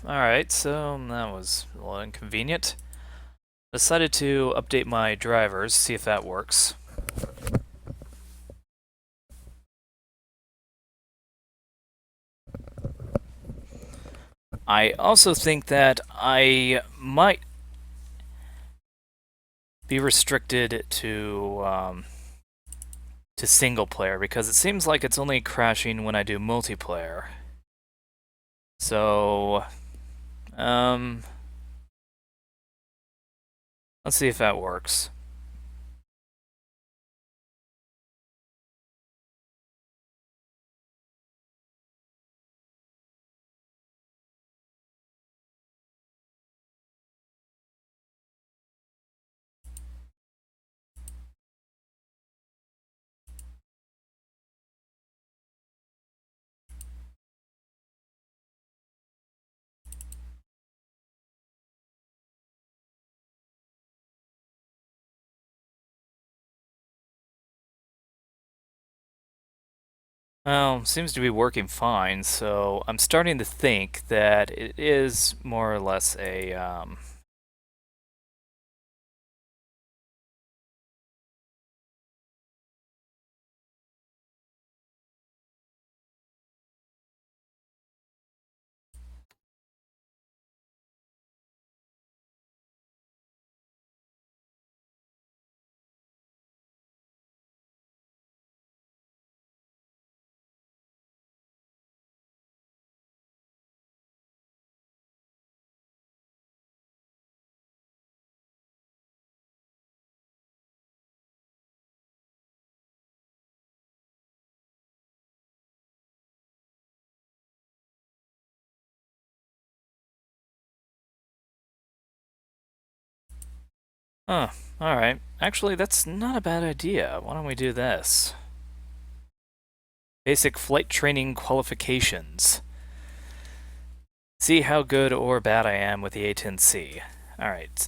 Alright, so that was a little inconvenient. Decided to update my drivers, see if that works. I also think that I might be restricted to single player because it seems like it's only crashing when I do multiplayer. So, um, let's see if that works. Well, seems to be working fine, so I'm starting to think that it is more or less Huh, alright. Actually, that's not a bad idea. Why don't we do this? Basic flight training qualifications. See how good or bad I am with the A10C. Alright.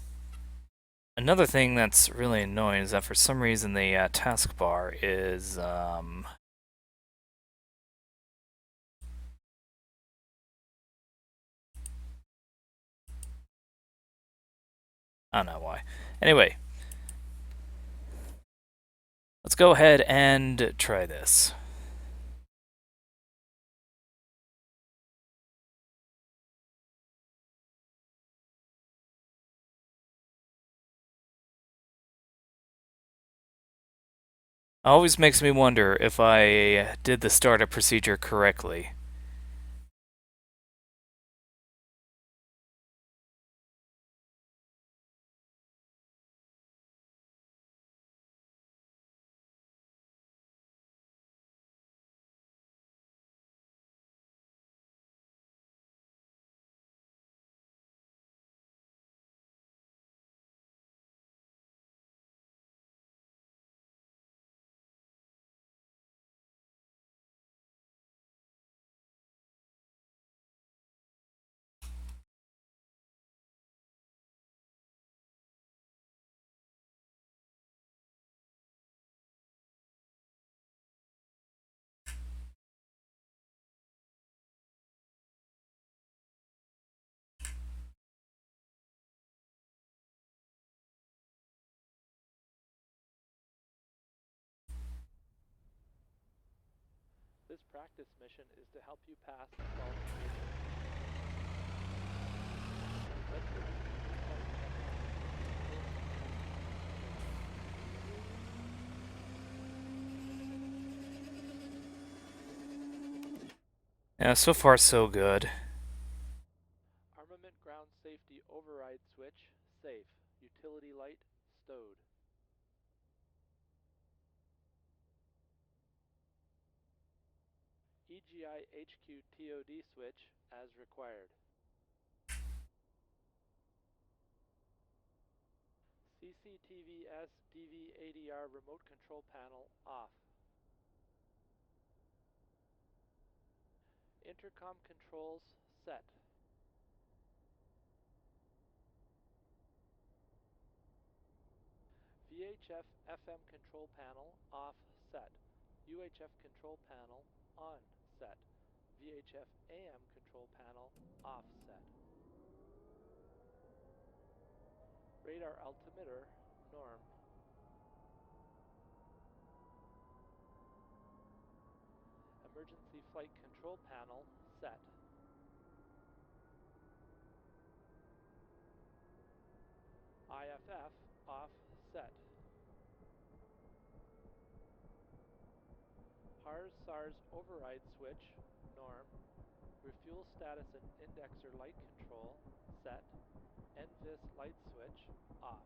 Another thing that's really annoying is that for some reason the taskbar is, I don't know why. Anyway, let's go ahead and try this. Always makes me wonder if I did the startup procedure correctly. This practice mission is to help you pass the qualification. Yeah, so far so good. Armament ground safety override switch, safe. Utility light, stowed. EGI HQ TOD switch, as required. CCTVS DV-ADR remote control panel, off. Intercom controls, set. VHF FM control panel, off, set. UHF control panel, VHF AM control panel offset. Radar altimeter norm. Emergency flight control panel set. IFF off set. HARS SARS override switch norm. Refuel status and indexer light control set. NVIS light switch off.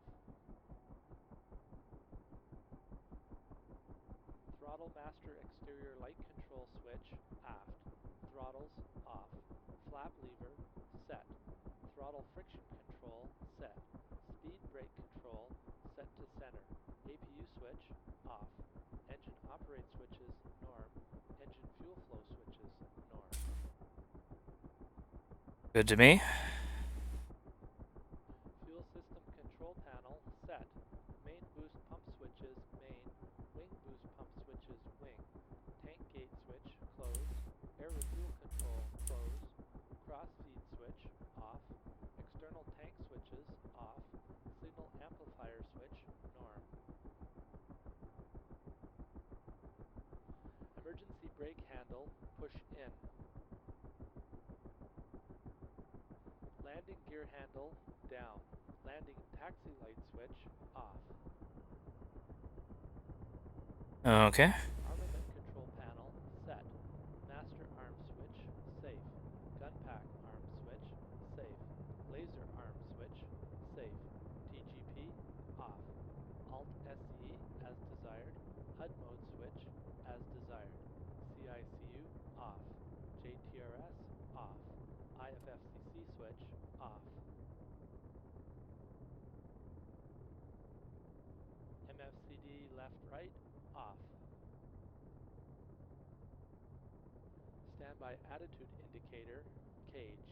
Throttle master exterior light control switch aft. Throttles off. Flap lever set. Throttle friction control set. Speed brake control set to center. APU switch off. Engine operate switches norm. Engine fuel flow switches norm. Good to me. Fuel system control panel set. Main boost pump switches main. Wing boost pump switches wing. Tank gate switch close. Air refuel control close. Cross feed switch off. External tank switches off. Signal amplifier switch norm. Emergency brake handle push in. Landing gear handle down. Landing taxi light switch off. Okay. Armament control panel set. Master arm switch safe. Gun pack arm switch safe. Laser arm switch safe. TGP off. Alt SE as desired. HUD mode switch as desired. CICU off. JTRS off. IFFCC switch off. MFCD left right off. Standby attitude indicator cage.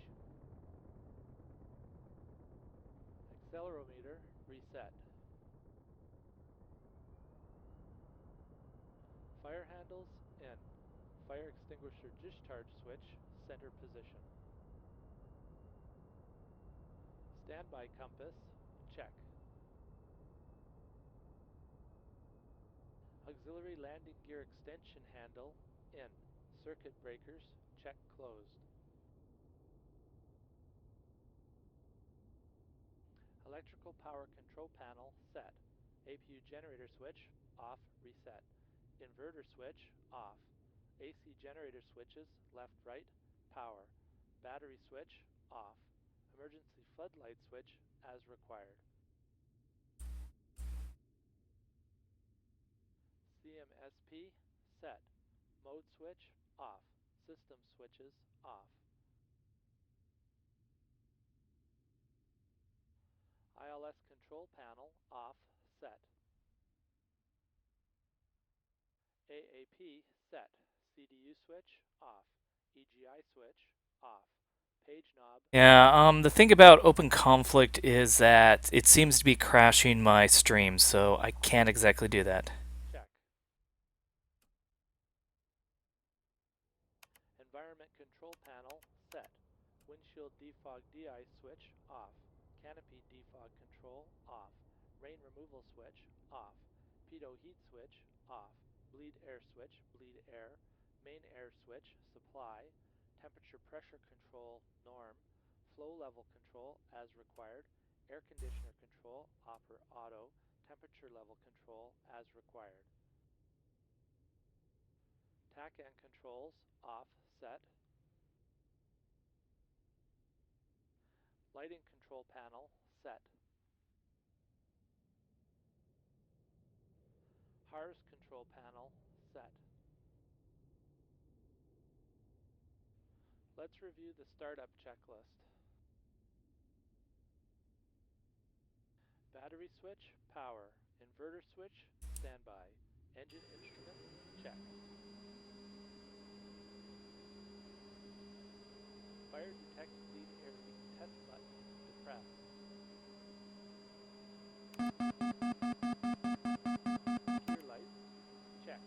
Accelerometer reset. Fire handles in. Fire extinguisher discharge switch center position. Standby compass check. Auxiliary landing gear extension handle in. Circuit breakers check closed. Electrical power control panel set. APU generator switch off reset. Inverter switch off. AC generator switches left right power. Battery switch off. Emergency floodlight switch as required. CMSP set. Mode switch off. System switches off. ILS control panel off set. AAP set. CDU switch off. EGI switch off. Page knob. Yeah, the thing about Open Conflict is that it seems to be crashing my stream, so I can't exactly do that. Check. Environment control panel set. Windshield defog DI switch off. Canopy defog control off. Rain removal switch off. Pitot heat switch off. Bleed air switch bleed air. Main air switch supply. Temperature pressure control norm. Flow level control as required. Air conditioner control upper auto. Temperature level control as required. TACAN controls off set. Lighting control panel set. HARS control panel set. Let's review the startup checklist. Battery switch, power. Inverter switch, standby. Engine instruments, check. Fire detect bleed air leak test button, depressed. Gear lights, check.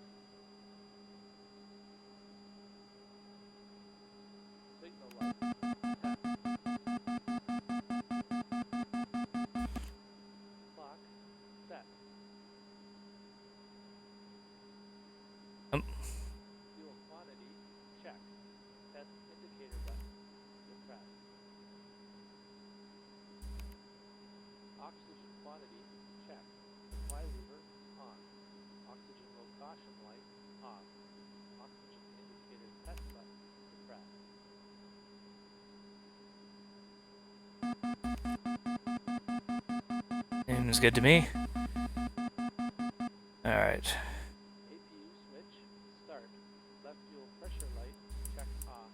signal light. Test. Clock set. Fuel quantity check. Test indicator button depressed. Oxygen quantity check. Supply lever on. Oxygen low caution light off. Oxygen indicator test button depressed. Seems good to me. Alright. APU switch start. Left fuel pressure light check off.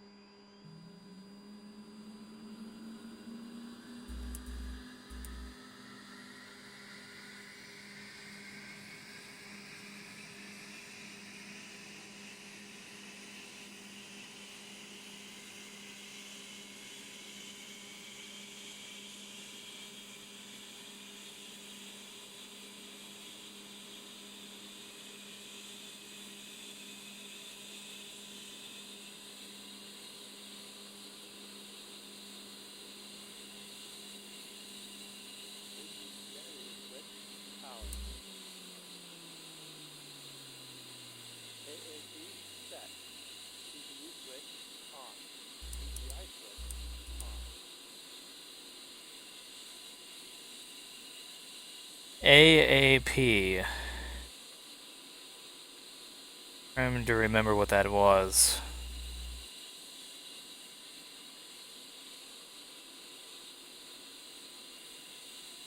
Generator switch power. AAP set. CPU switch on. PGI switch on. AAP. Trying to remember what that was.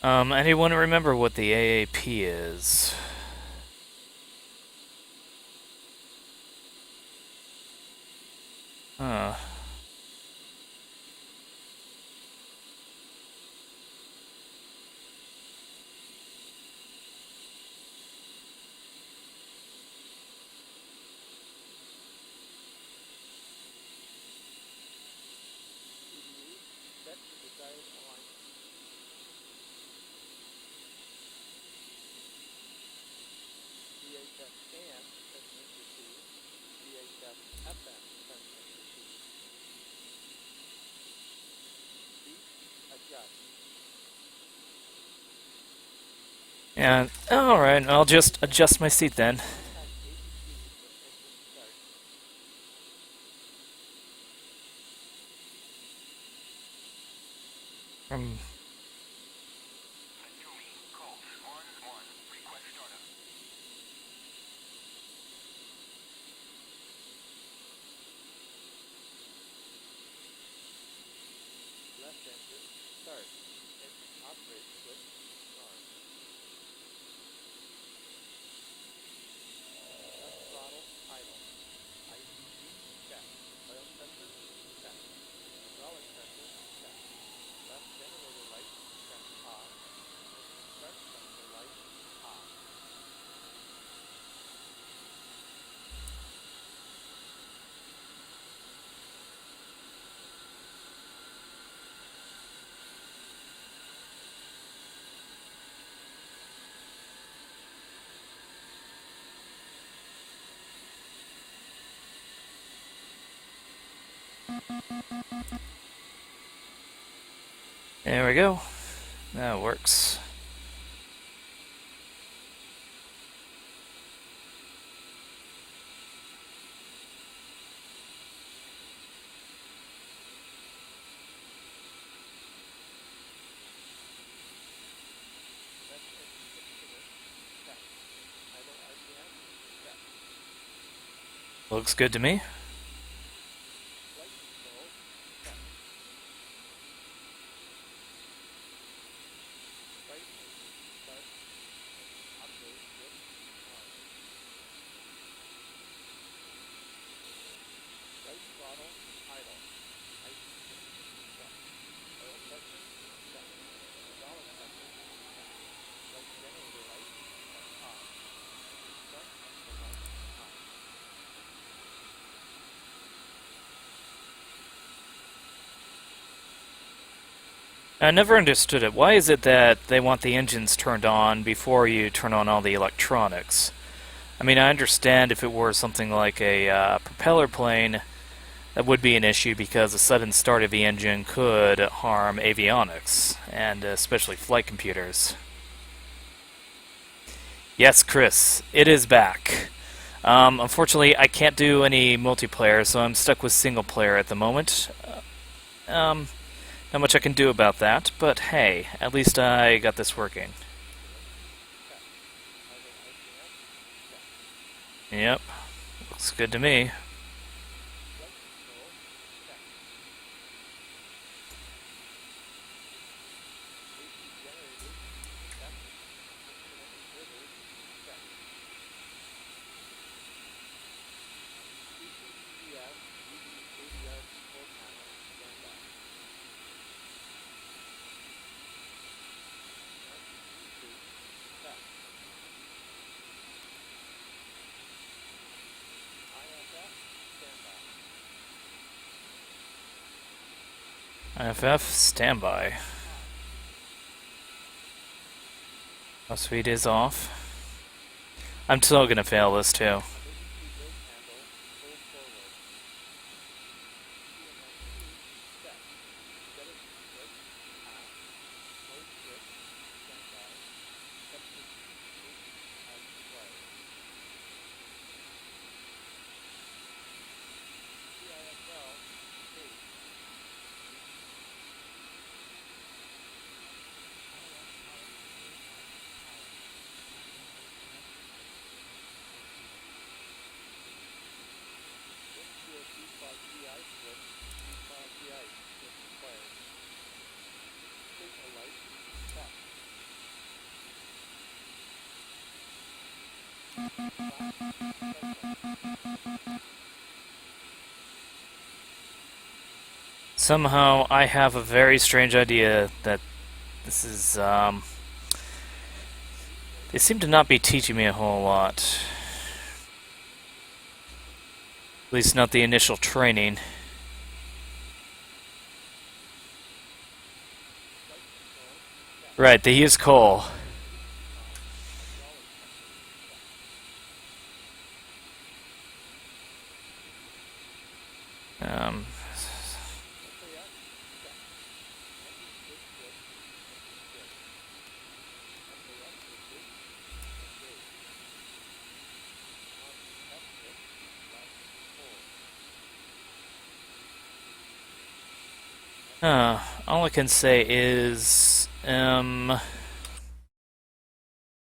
Anyone remember what the AAP is? Huh. CPU set to desired alignment. VHF AM transmit receive. VHF FM transmit receive. Beat adjust. Yeah, alright, I'll just adjust my seat then. Contact ADC when engine start. From Left engine start. Engine operate switch on. Left throttle idle. ICC check. Oil pressure check. Hydraulic pressure check. Left generator light check off. Engine start sensor light off. there we go. That works. Left engine instrument check. Idle RPM check. Looks good to me. Flight control check. Right engine start. Engine operate switch on. Right throttle idle. ICC check. Oil pressure check. Hydraulic pressure check. Right generator light check off. Engine start sensor light off. I never understood it. Why is it that they want the engines turned on before you turn on all the electronics? I mean, I understand if it were something like a propeller plane, that would be an issue because a sudden start of the engine could harm avionics, and especially flight computers. Yes, Chris, it is back. Unfortunately, I can't do any multiplayer, so I'm stuck with single player at the moment. Um, Not much I can do about that, but hey, at least I got this working. Yep, looks good to me. IFF, standby. Oh, sweet is off. I'm still gonna fail this too. Somehow, I have a very strange idea that this is, they seem to not be teaching me a whole lot. At least not the initial training. Right, they use coal. Um, all I can say is, all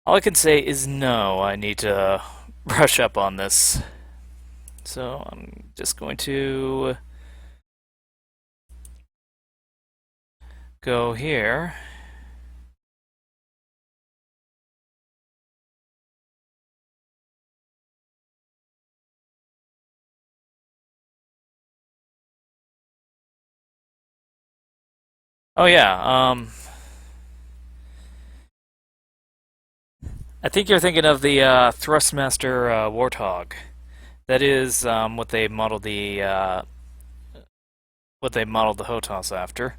I can say is no, I need to brush up on this. So I'm just going to go here. Oh yeah, I think you're thinking of the Thrustmaster Warthog. That is what they modeled the HOTAS after.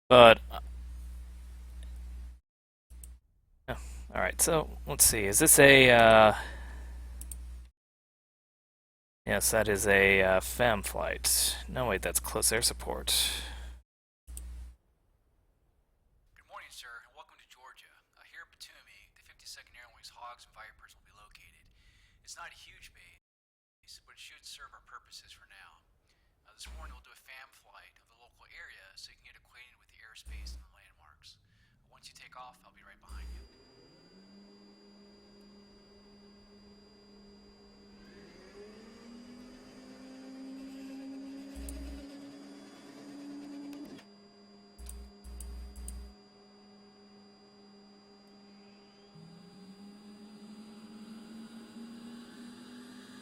But oh, all right, so let's see. Is this a yes, that is a FAM flight. No, wait, that's close air support. Good morning, sir, and welcome to Georgia. Here at Batumi, the 52nd Airwings Hogs and Vipers will be located. It's not a huge base, but it should serve our purposes for now. This morning we'll do a FAM flight of the local area so you can get acquainted with the airspace and the landmarks. Once you take off, I'll be right behind you.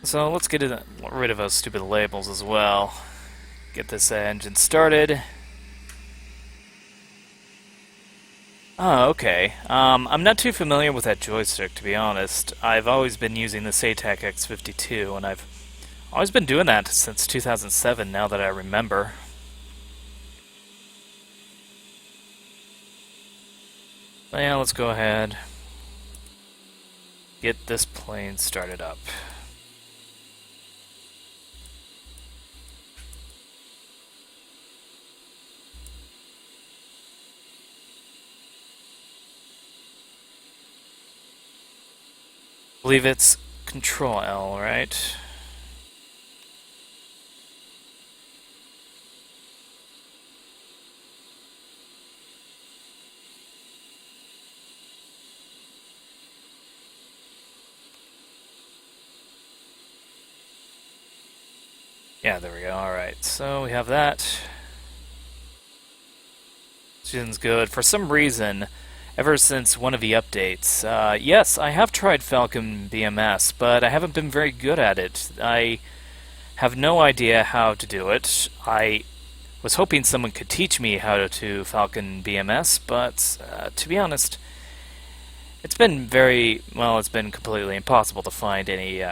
So let's get rid of those stupid labels as well. Get this engine started. Oh, okay. I'm not too familiar with that joystick, to be honest. I've always been using the SATAC X52, and I've always been doing that since 2007, now that I remember. So yeah, let's go ahead. get this plane started up. I believe it's Control L, right? Yeah, there we go. Alright, so we have that. Season's good. For some reason, ever since one of the updates, yes, I have tried Falcon BMS, but I haven't been very good at it. I have no idea how to do it. I was hoping someone could teach me how to Falcon BMS, but to be honest, it's been it's been completely impossible to find any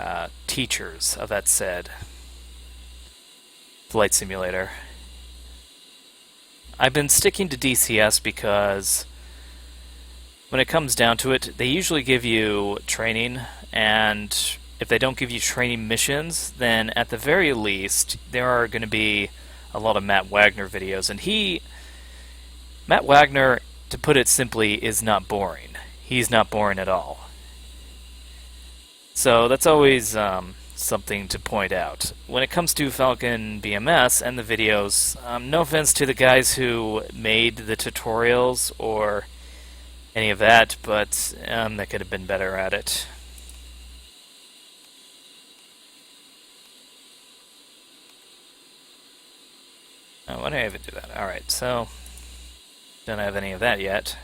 teachers of that said flight simulator. I've been sticking to DCS because when it comes down to it, they usually give you training, and if they don't give you training missions, then at the very least, there are going to be a lot of Matt Wagner videos, and Matt Wagner, to put it simply, is not boring. He's not boring at all. So that's always something to point out. When it comes to Falcon BMS and the videos, no offense to the guys who made the tutorials or any of that, but they could have been better at it. Oh, why did I even do that? Alright, so don't have any of that yet.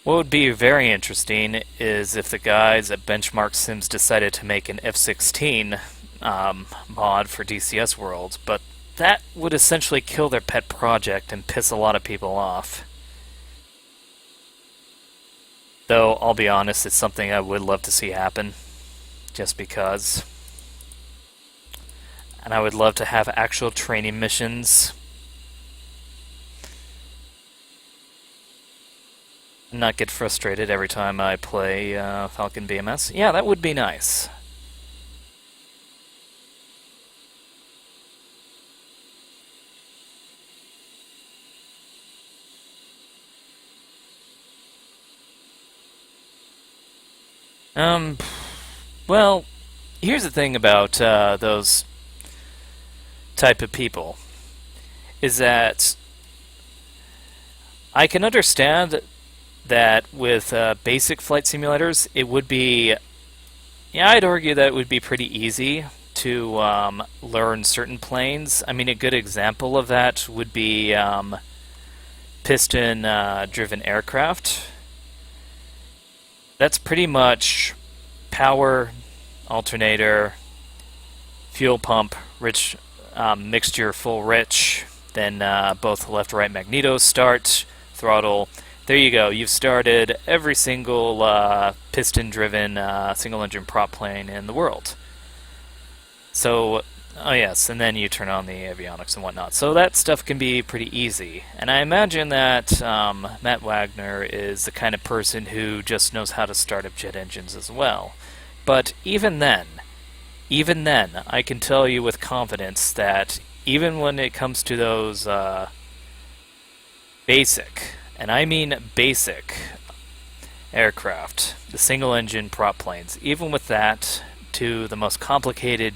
What would be very interesting is if the guys at Benchmark Sims decided to make an F-16 mod for DCS World, but that would essentially kill their pet project and piss a lot of people off. Though, I'll be honest, it's something I would love to see happen, just because. And I would love to have actual training missions. Not get frustrated every time I play Falcon BMS. Yeah, that would be nice. Well, here's the thing about those type of people, is that I can understand that with basic flight simulators, it would be, yeah, I'd argue that it would be pretty easy to learn certain planes. I mean, a good example of that would be piston-driven aircraft. That's pretty much power, alternator, fuel pump, rich mixture, full rich, then both left-right magnetos start, throttle. There you go. You've started every single piston-driven single-engine prop plane in the world. So, oh yes, and then you turn on the avionics and whatnot. So that stuff can be pretty easy. And I imagine that Matt Wagner is the kind of person who just knows how to start up jet engines as well. But even then, I can tell you with confidence that even when it comes to those basic, and I mean basic, aircraft, the single-engine prop planes, even with that, to the most complicated,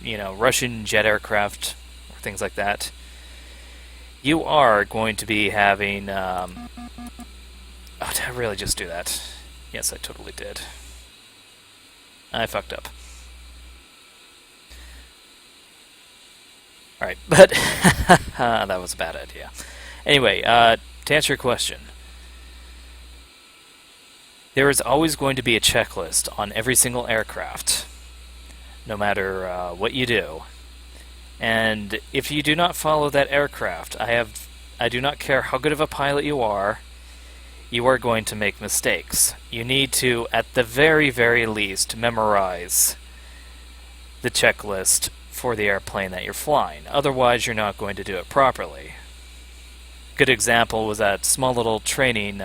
Russian jet aircraft, or things like that, you are going to be having... oh, did I really just do that? Yes, I totally did. I fucked up. Alright, but that was a bad idea. Anyway, to answer your question, there is always going to be a checklist on every single aircraft, no matter what you do. And if you do not follow that aircraft, I do not care how good of a pilot you are, you are going to make mistakes. You need to, at the very, very least, memorize the checklist for the airplane that you're flying. Otherwise, you're not going to do it properly. Good example was that small little training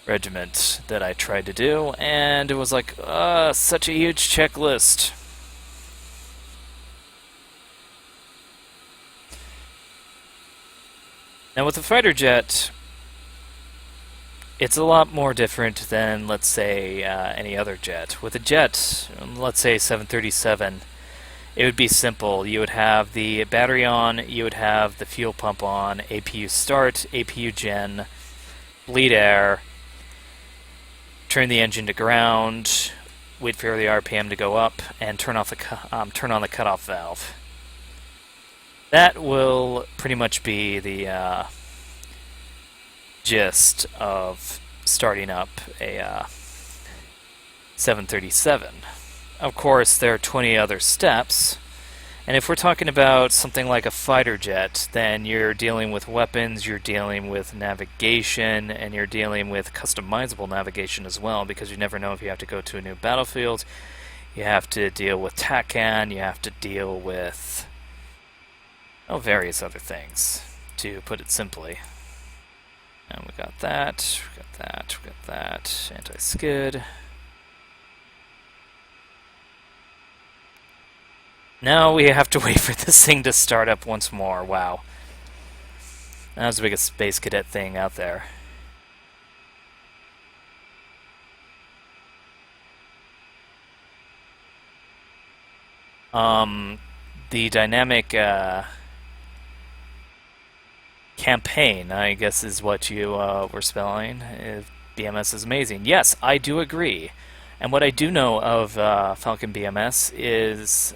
regiment that I tried to do, and it was like, such a huge checklist. Now with the fighter jet, it's a lot more different than, let's say, any other jet. With a jet, let's say 737, it would be simple. You would have the battery on, you would have the fuel pump on, APU start, APU gen, bleed air, turn the engine to ground, wait for the RPM to go up, and turn on the cutoff valve. That will pretty much be the gist of starting up a 737. Of course, there are 20 other steps, and if we're talking about something like a fighter jet, then you're dealing with weapons, you're dealing with navigation, and you're dealing with customizable navigation as well, because you never know if you have to go to a new battlefield. You have to deal with TACAN, you have to deal with various other things, to put it simply. And we got that, we got that, we got that, anti-skid. Now we have to wait for this thing to start up once more. Wow. That was the biggest Space Cadet thing out there. The dynamic campaign, I guess, is what you were spelling. BMS is amazing. Yes, I do agree. And what I do know of Falcon BMS is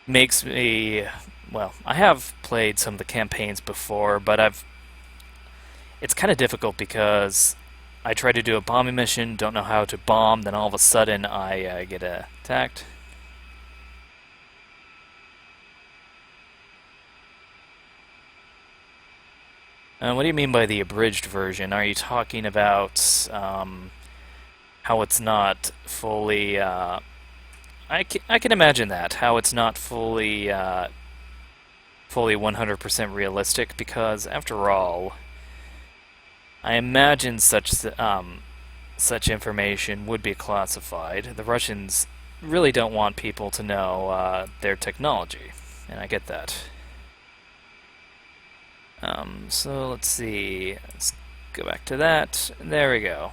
makes me, well, I have played some of the campaigns before, but it's kind of difficult because I try to do a bombing mission, don't know how to bomb, then all of a sudden I get attacked. What do you mean by the abridged version? Are you talking about how it's not fully... I can imagine that, how it's not fully 100% realistic, because after all, I imagine such information would be classified. The Russians really don't want people to know their technology, and I get that. So let's see, let's go back to that. There we go.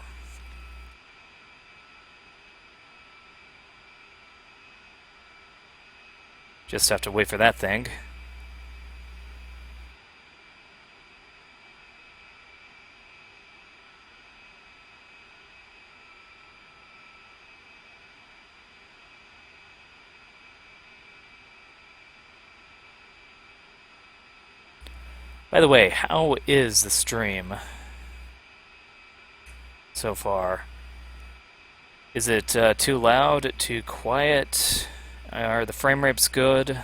Just have to wait for that thing. By the way, how is the stream so far? Is it too loud, too quiet? Are the frame rates good?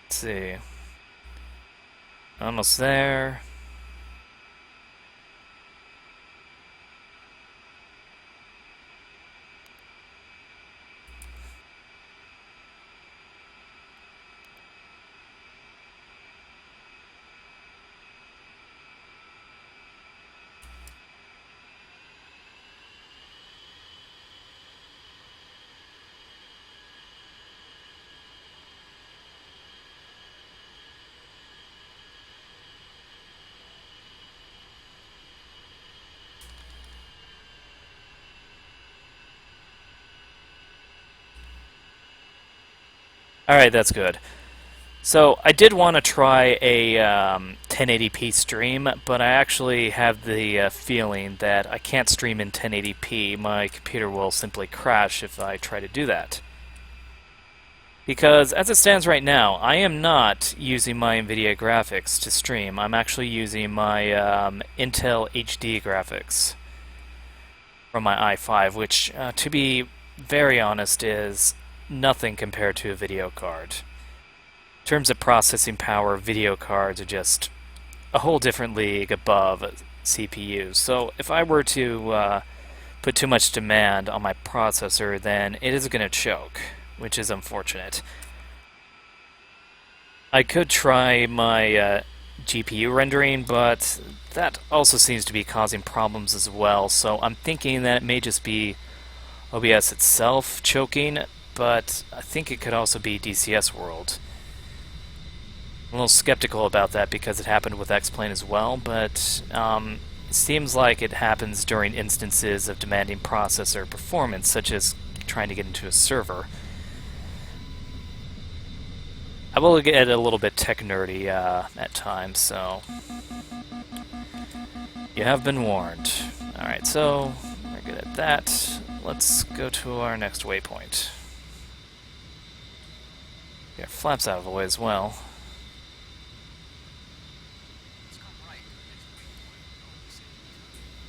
Let's see. Almost there. Alright, that's good. So, I did want to try a 1080p stream, but I actually have the feeling that I can't stream in 1080p. My computer will simply crash if I try to do that. Because, as it stands right now, I am not using my NVIDIA graphics to stream. I'm actually using my Intel HD graphics. from my i5, which, to be very honest, is nothing compared to a video card. In terms of processing power, video cards are just a whole different league above CPUs. So if I were to put too much demand on my processor, then it is going to choke, which is unfortunate. I could try my GPU rendering, but that also seems to be causing problems as well, so I'm thinking that it may just be OBS itself choking, but I think it could also be DCS World. I'm a little skeptical about that because it happened with X-Plane as well, but it seems like it happens during instances of demanding processor performance, such as trying to get into a server. I will get a little bit tech nerdy at times, so you have been warned. Alright, so we're good at that. Let's go to our next waypoint. Get our flaps out of the way as well. Let's come right to the next waypoint over the city of Cody.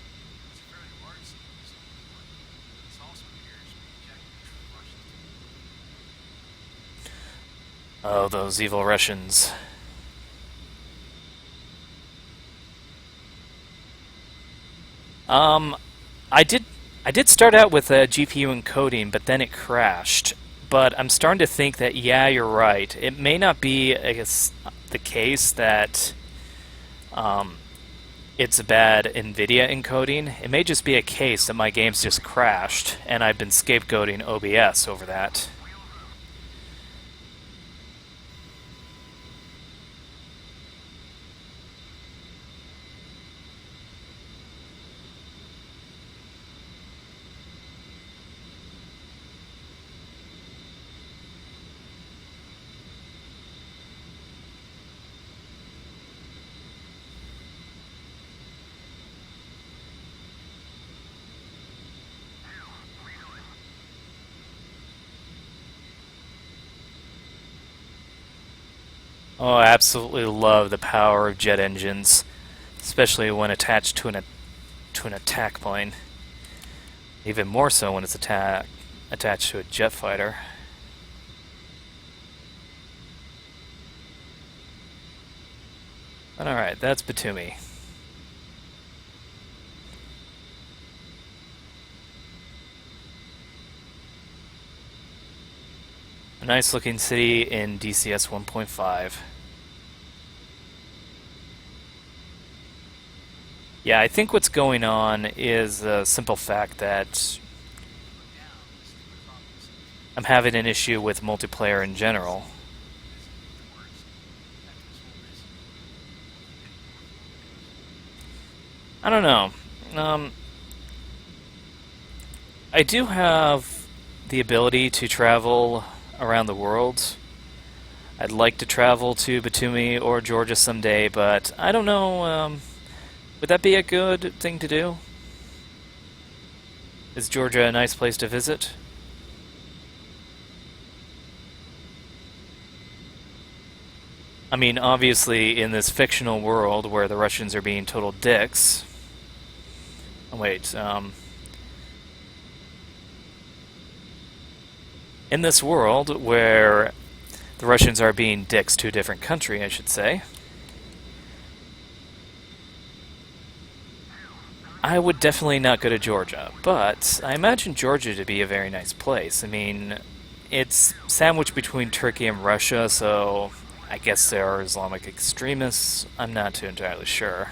It's a fairly large city of City Point. This also appears to be injected into the Russians. Oh, those evil Russians. I did start out with GPU encoding, but then it crashed. But I'm starting to think that, yeah, you're right. It may not be, I guess, the case that it's a bad NVIDIA encoding. It may just be a case that my game's just crashed, and I've been scapegoating OBS over that. Oh, I absolutely love the power of jet engines, especially when attached to an attack plane. Even more so when it's attached to a jet fighter. But alright, that's Batumi. A nice looking city in DCS 1.5. Yeah, I think what's going on is the simple fact that I'm having an issue with multiplayer in general. I don't know. I do have the ability to travel around the world. I'd like to travel to Batumi or Georgia someday, but I don't know, would that be a good thing to do? Is Georgia a nice place to visit? I mean, obviously, in this fictional world where the Russians are being total dicks... Oh, wait, in this world where the Russians are being dicks to a different country, I should say, I would definitely not go to Georgia, but I imagine Georgia to be a very nice place. I mean, it's sandwiched between Turkey and Russia, so I guess there are Islamic extremists. I'm not too entirely sure.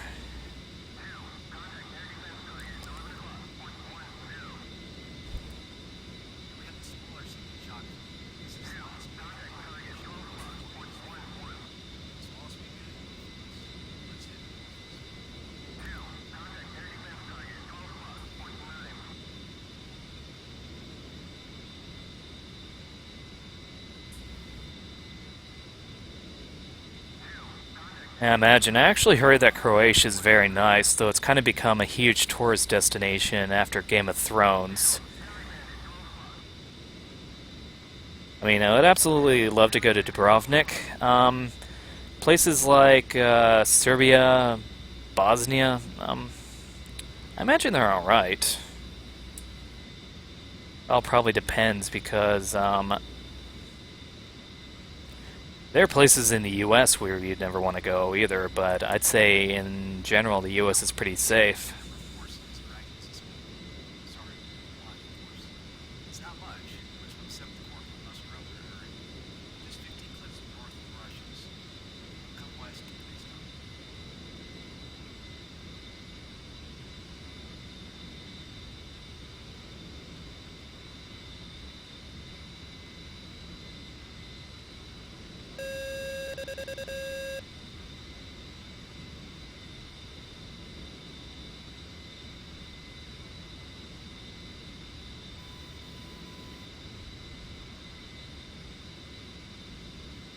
I imagine. I actually heard that Croatia is very nice, though it's kind of become a huge tourist destination after Game of Thrones. I mean, I would absolutely love to go to Dubrovnik. Places like Serbia, Bosnia, I imagine they're alright. All probably depends because there are places in the U.S. where you'd never want to go either, but I'd say in general the U.S. is pretty safe. Number of forces, right? Sorry, line of force. It's not much, but it's from the 7th Corps from the Muscarella area. Just 15 kilometers north of the Russians. Come west, keep things going.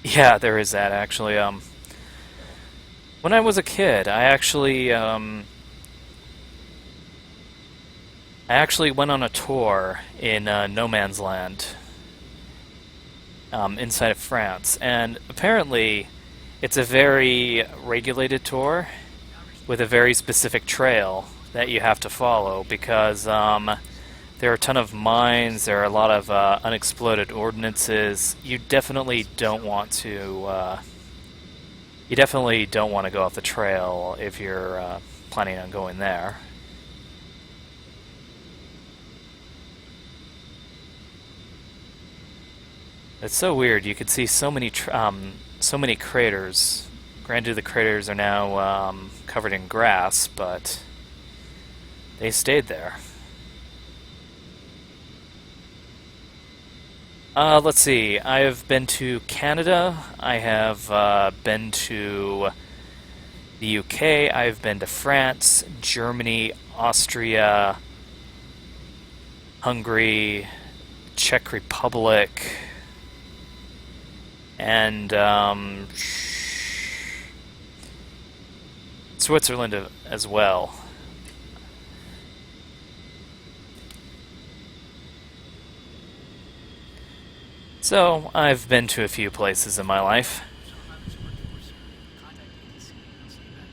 Yeah, there is that actually. When I was a kid, I actually went on a tour in No Man's Land inside of France, and apparently it's a very regulated tour with a very specific trail that you have to follow because there are a ton of mines, there are a lot of unexploded ordnances. You definitely don't want to go off the trail if you're planning on going there. It's so weird. You could see so many craters. Granted, the craters are now covered in grass, but they stayed there. Let's see. I have been to Canada. I have been to the UK. I've been to France, Germany, Austria, Hungary, Czech Republic, and Switzerland as well. So, I've been to a few places in my life. So if I lose your door, sir, contact ATC and I'll see you back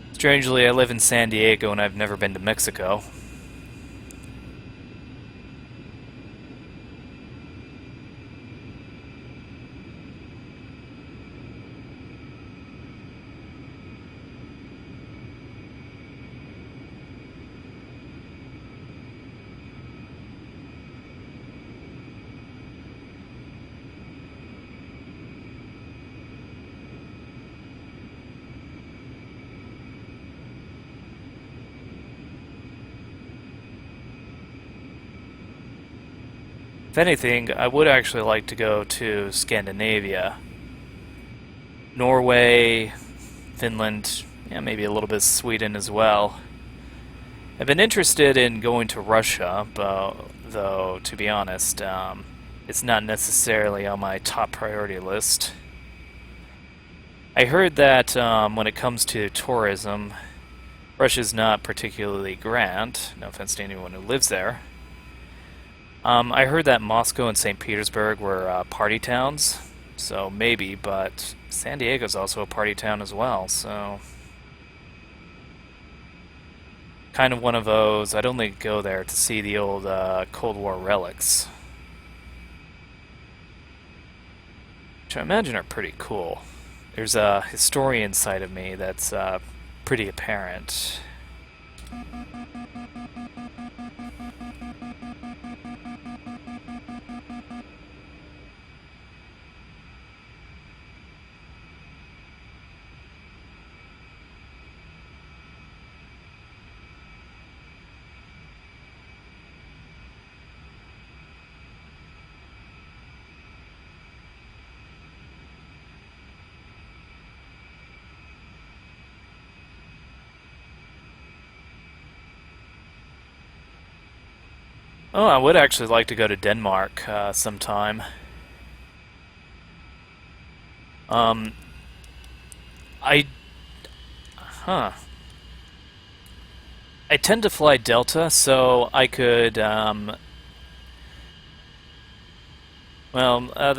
on. Strangely, I live in San Diego and I've never been to Mexico. If anything, I would actually like to go to Scandinavia. Norway, Finland, yeah, maybe a little bit of Sweden as well. I've been interested in going to Russia, though, to be honest, it's not necessarily on my top priority list. I heard that when it comes to tourism, Russia's not particularly grand. No offense to anyone who lives there. I heard that Moscow and St. Petersburg were party towns, so maybe, but San Diego's also a party town as well, so kind of one of those. I'd only go there to see the old Cold War relics, which I imagine are pretty cool. There's a historian side of me that's pretty apparent. Oh, I would actually like to go to Denmark sometime. Um, I, huh. I tend to fly Delta, so I could, the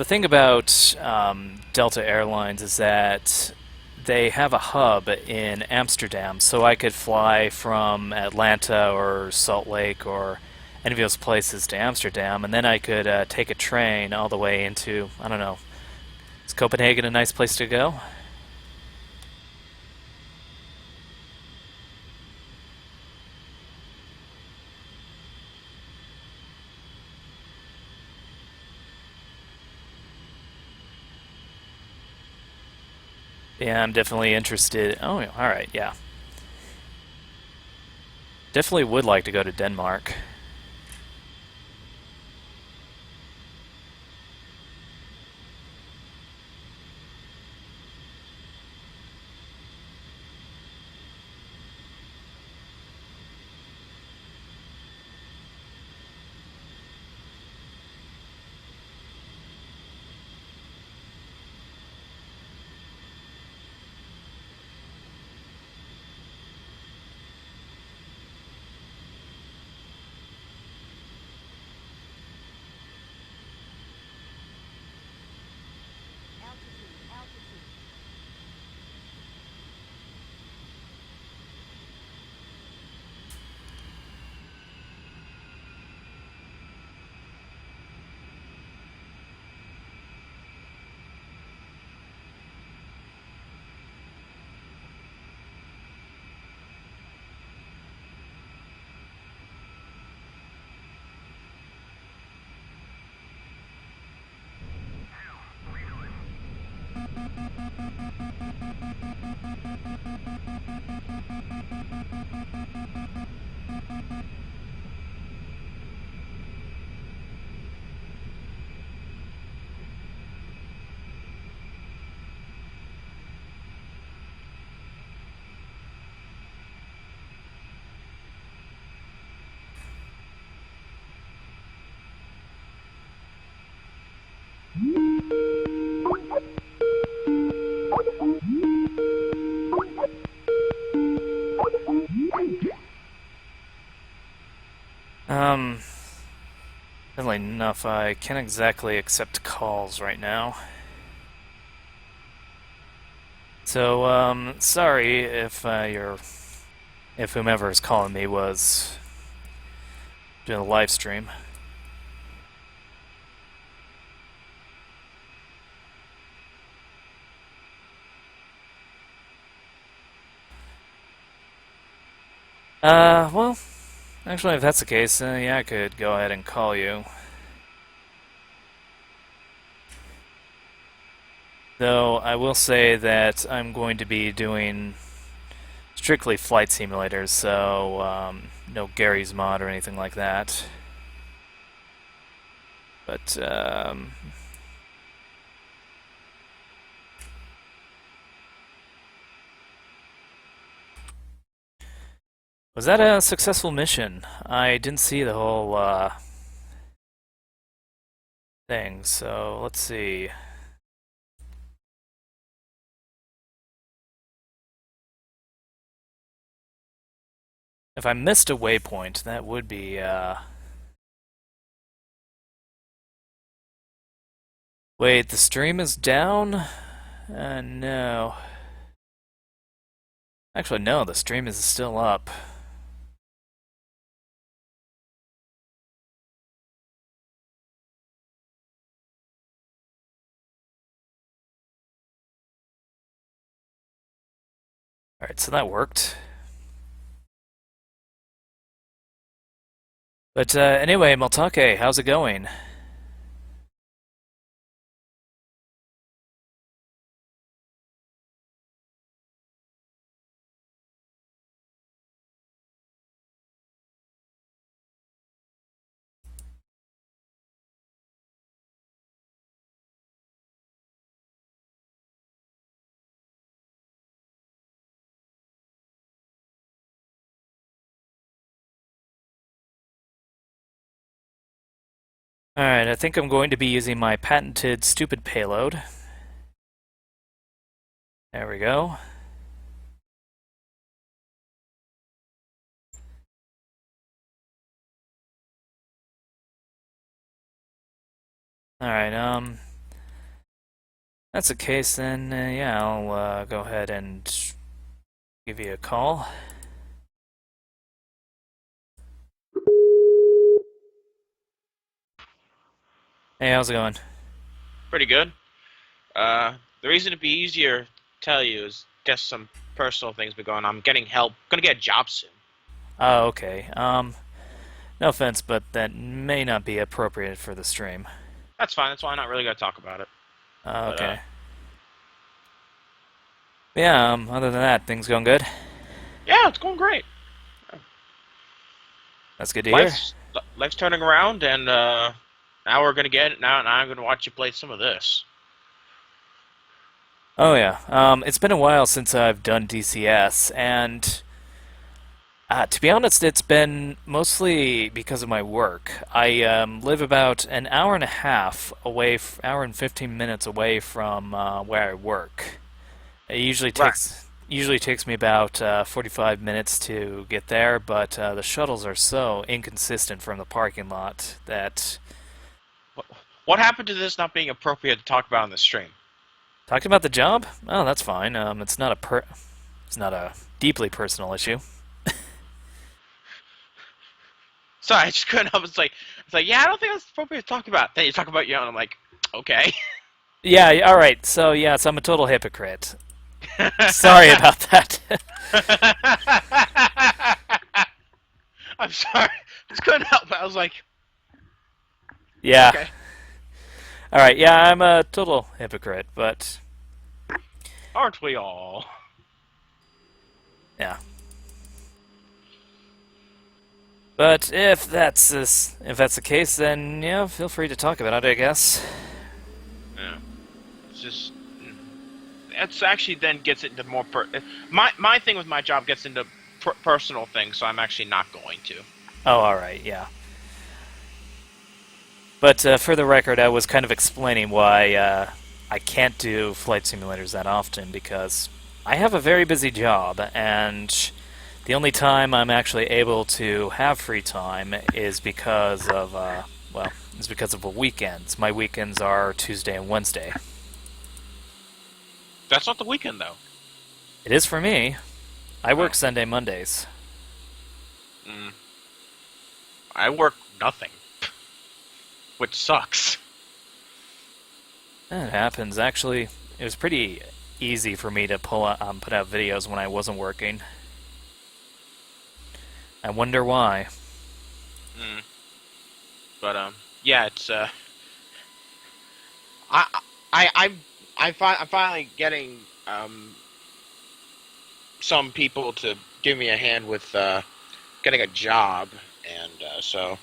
thing about Delta Airlines is that they have a hub in Amsterdam, so I could fly from Atlanta or Salt Lake or any of those places to Amsterdam, and then I could take a train all the way into, I don't know, is Copenhagen a nice place to go? Yeah, I'm definitely interested. Oh, yeah, all right, yeah. Definitely would like to go to Denmark. Um, Definitely enough. I can't exactly accept calls right now. So, sorry if whomever is calling me was doing a live stream. Well, actually, if that's the case, yeah, I could go ahead and call you. Though I will say that I'm going to be doing strictly flight simulators, so no Gary's Mod or anything like that. But was that a successful mission? I didn't see the whole thing, so let's see. If I missed a waypoint, that would be wait, the stream is down? No. Actually, no, the stream is still up. Alright, so that worked. But anyway, Maltake, how's it going? Alright, I think I'm going to be using my patented stupid payload. There we go. Alright, that's the case then, yeah, I'll go ahead and give you a call. Hey, how's it going? Pretty good. The reason it'd be easier to tell you is just some personal things been going on. I'm getting help. Gonna get a job soon. Oh, okay. No offense, but that may not be appropriate for the stream. That's fine. That's why I'm not really gonna talk about it. But Okay. Yeah, other than that, things going good? yeah, it's going great. That's good to hear. Life's turning around, and now we're gonna get it. Now I'm gonna watch you play some of this. Oh, yeah. It's been a while since I've done DCS, and to be honest, it's been mostly because of my work. I live about an hour and a half away, hour and 15 minutes away from where I work. It Right. usually takes me about 45 minutes to get there, but the shuttles are so inconsistent from the parking lot that What happened to this not being appropriate to talk about on the stream? talking about the job, oh, that's fine. It's not a deeply personal issue. Sorry, I just couldn't help. It's like, yeah, I don't think that's appropriate to talk about. Then you talk about your own. I'm like, okay. Yeah, all right. So yes, I'm a total hypocrite. Sorry about that. I'm sorry. Just couldn't help it. I was like, Yeah. okay. All right. Yeah, I'm a total hypocrite, but Aren't we all? yeah. But if that's the case, then yeah, feel free to talk about it, I guess. Yeah. It's just that's actually then gets into more my thing with my job gets into personal things, so I'm actually not going to. Oh, all right. Yeah. But for the record, I was kind of explaining why I can't do flight simulators that often because I have a very busy job, and the only time I'm actually able to have free time is because of is because of the weekends. My weekends are Tuesday and Wednesday. That's not the weekend though. It is for me. I Oh. work Sunday, Mondays. Mm. I work nothing, which sucks. That happens. Actually, it was pretty easy for me to put out videos when I wasn't working. I wonder why. Mm. But yeah, it's I I I'm finally getting some people to give me a hand with getting a job, and so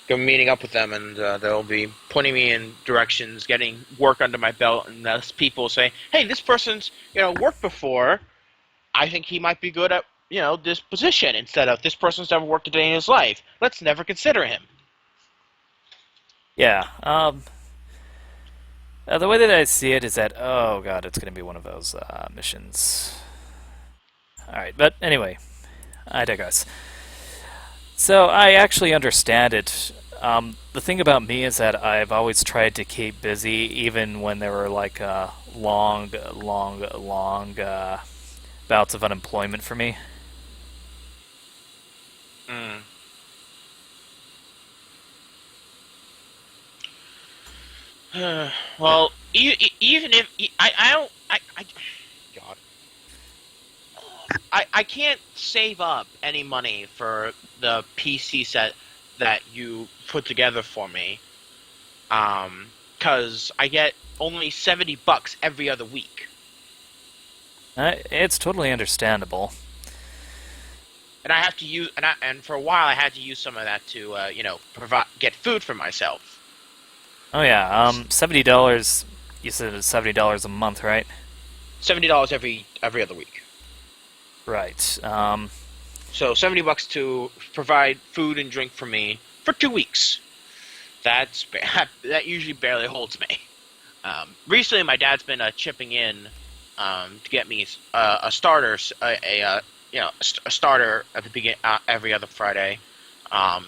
I'm meeting up with them, and they'll be pointing me in directions, getting work under my belt, and thus people say, "Hey, this person's worked before. I think he might be good at this position." Instead of this person's never worked a day in his life. Let's never consider him. Yeah. The way that I see it is that oh god, it's going to be one of those missions. All right, but anyway, I digress. So I actually understand it. The thing about me is that I've always tried to keep busy, even when there were like long bouts of unemployment for me. Mm. Well, even if I don't God I can't save up any money for the PC set that you put together for me, because I get only $70 every other week, It's totally understandable. and I have to use and for a while I had to use some of that to provide get food for myself. Oh yeah, $70. You said it's $70 a month, right? $70 every other week. Right. So $70 to provide food and drink for me for 2 weeks. That usually barely holds me. Recently, my dad's been chipping in to get me a starter, a starter at the begin every other Friday,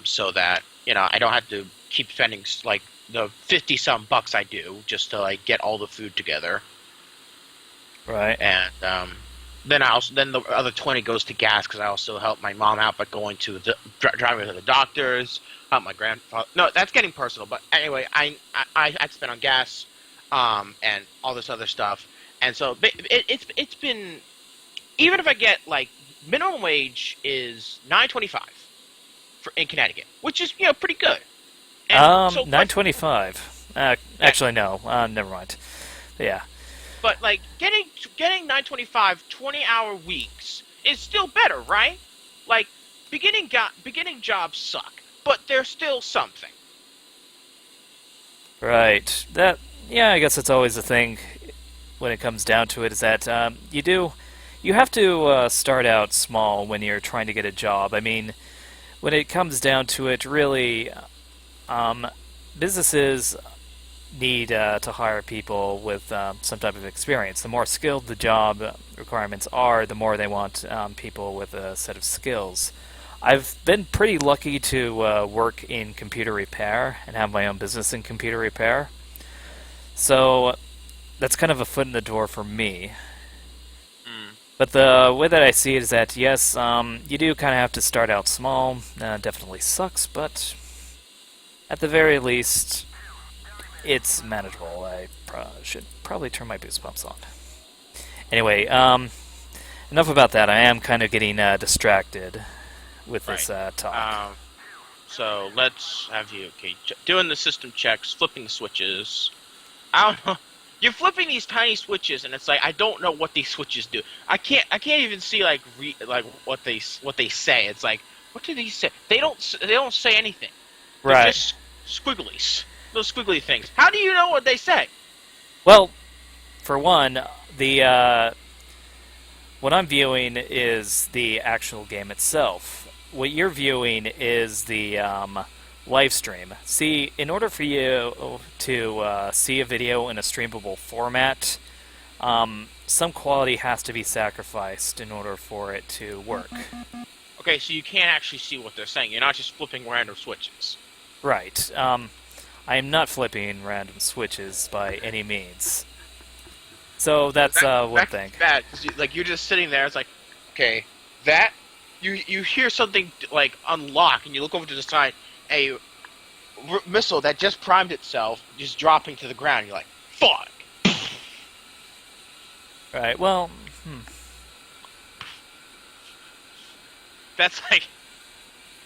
so that I don't have to keep spending like the 50 some bucks I do just to like get all the food together. Right. And then the other 20 goes to gas because I also help my mom out by going to driving her to the doctors, help my grandfather. No, that's getting personal. But anyway, I spend on gas, and all this other stuff, and so it's been, even if I get like minimum wage is $9.25 for in Connecticut, which is pretty good. And so 9.25. Actually, no. Never mind. Yeah. but like getting 9.25 20-hour weeks is still better, right? Like beginning jobs suck, but they're still something. Right. Yeah, I guess it's always the thing when it comes down to it is that you have to start out small when you're trying to get a job. I mean, when it comes down to it, really, businesses need to hire people with some type of experience. The more skilled the job requirements are, the more they want people with a set of skills. I've been pretty lucky to work in computer repair and have my own business in computer repair. So that's kind of a foot in the door for me. But the way that I see it is that, yes, you do kind of have to start out small. Definitely sucks, but at the very least, it's manageable. I should probably turn my boost pumps on. Anyway, enough about that. I am kind of getting distracted with this talk. So let's have you doing the system checks, flipping switches. I don't know. You're flipping these tiny switches, and it's like I don't know what these switches do. I can't even see like what they say. It's like, what do these say? They don't say anything. They're Right. just squigglies. Those squiggly things. How do you know what they say? Well, for one, what I'm viewing is the actual game itself. What you're viewing is the live stream. See, in order for you to see a video in a streamable format, some quality has to be sacrificed in order for it to work. Okay, so you can't actually see what they're saying. You're not just flipping random switches. Right. I am not flipping random switches by any means. So that's one thing. Bad, because like you're just sitting there. It's like, okay, you hear something like unlock, and you look over to the side, a missile that just primed itself just dropping to the ground. You're like, fuck. Right. Well. That's like.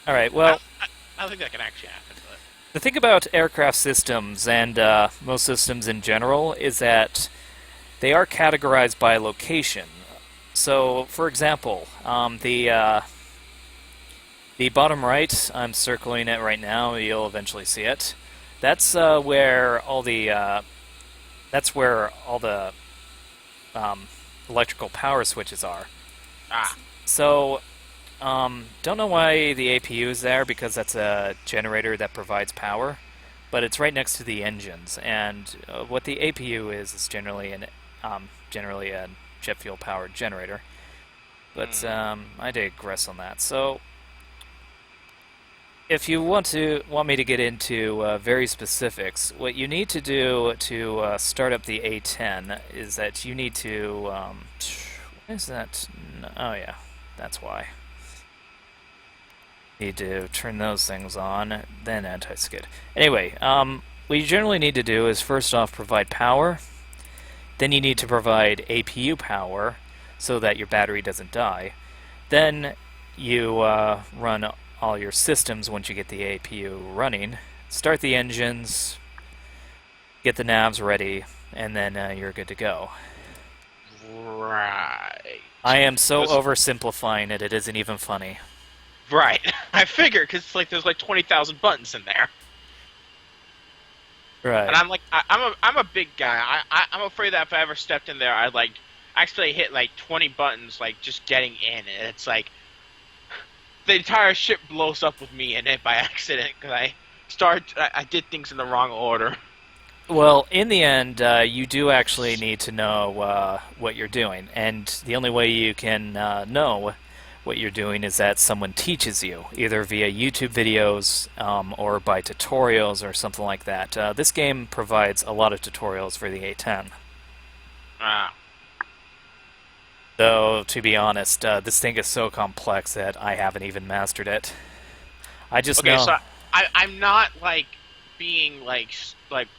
All right. Well. I don't think that can actually happen. But. The thing about aircraft systems and most systems in general is that they are categorized by location. So, for example, the bottom right, I'm circling it right now. You'll eventually see it. That's where all the electrical power switches are. So, don't know why the APU is there, because that's a generator that provides power, but it's right next to the engines. And what the APU is generally a jet fuel powered generator. But I digress on that. So, if you want me to get into very specifics, what you need to do to start up the A10 is that you need to. What is that? Oh yeah, that's why. Need to turn those things on, then anti-skid. Anyway, what you generally need to do is first off provide power. Then you need to provide APU power so that your battery doesn't die. Then you run all your systems once you get the APU running. Start the engines, get the navs ready, and then you're good to go. Right. I am so oversimplifying it, it isn't even funny. Right. I figure, because like there's like 20,000 buttons in there. Right. And I'm like, I'm a big guy. I'm afraid that if I ever stepped in there, I'd like actually hit like 20 buttons, like just getting in, and it's like the entire ship blows up with me in it by accident because I did things in the wrong order. Well, in the end, you do actually need to know what you're doing, and the only way you can know what you're doing is that someone teaches you, either via YouTube videos or by tutorials or something like that. This game provides a lot of tutorials for the A10. Though, to be honest, this thing is so complex that I haven't even mastered it. I just Okay, know. so I'm not like being like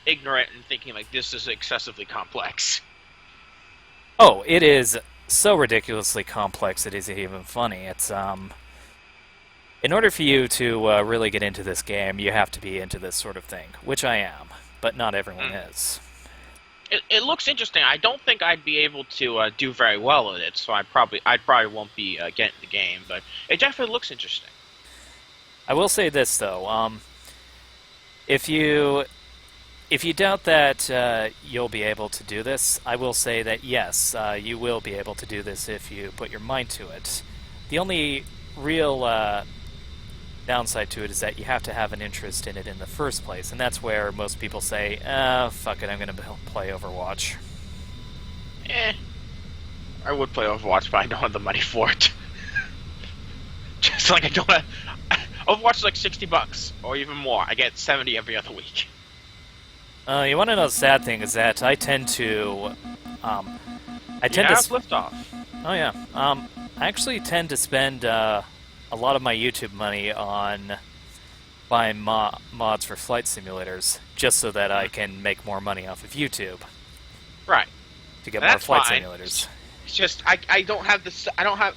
ignorant and thinking like this is excessively complex. Oh, it is so ridiculously complex it isn't even funny. It's in order for you to really get into this game, you have to be into this sort of thing, which I am, but not everyone Mm. is. It looks interesting. I don't think I'd be able to do very well at it, so I probably won't be getting the game. But it definitely looks interesting. I will say this though, if you if you doubt that you'll be able to do this, I will say that yes, you will be able to do this if you put your mind to it. The only real downside to it is that you have to have an interest in it in the first place, and that's where most people say, fuck it, I'm going to play Overwatch. Eh, I would play Overwatch, but I don't have the money for it. Just like I don't have. Overwatch is like $60 or even more. I get 70 every other week. You want to know the sad thing is that I tend to, I tend Yeah, to, it's liftoff. oh yeah, I actually tend to spend a lot of my YouTube money on buying mods for flight simulators, just so that I can make more money off of YouTube Right. to get more That's flight fine. simulators. It's just I don't have this. I don't have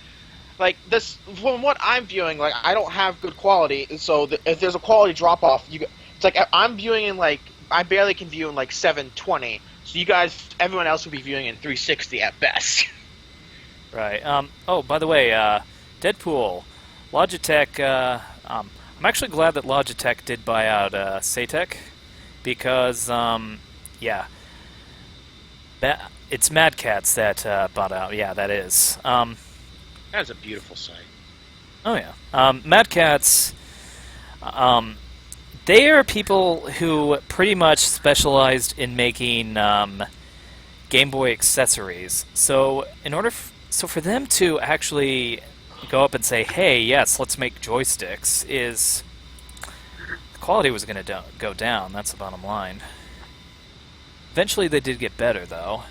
like this from what I'm viewing. Like I don't have good quality, so if there's a quality drop off, it's like I'm viewing in like I barely can view in like 720. So you guys, everyone else will be viewing in 360 at best. Right. Oh, by the way, Deadpool, Logitech. I'm actually glad that Logitech did buy out Satec because, yeah, it's Mad Cats that bought out. Yeah, that is. That's a beautiful sight. Oh yeah. Mad Cats. They are people who pretty much specialized in making Game Boy accessories. So so for them to actually go up and say, "Hey, yes, let's make joysticks," is the quality was going to go down. That's the bottom line. Eventually, they did get better, though.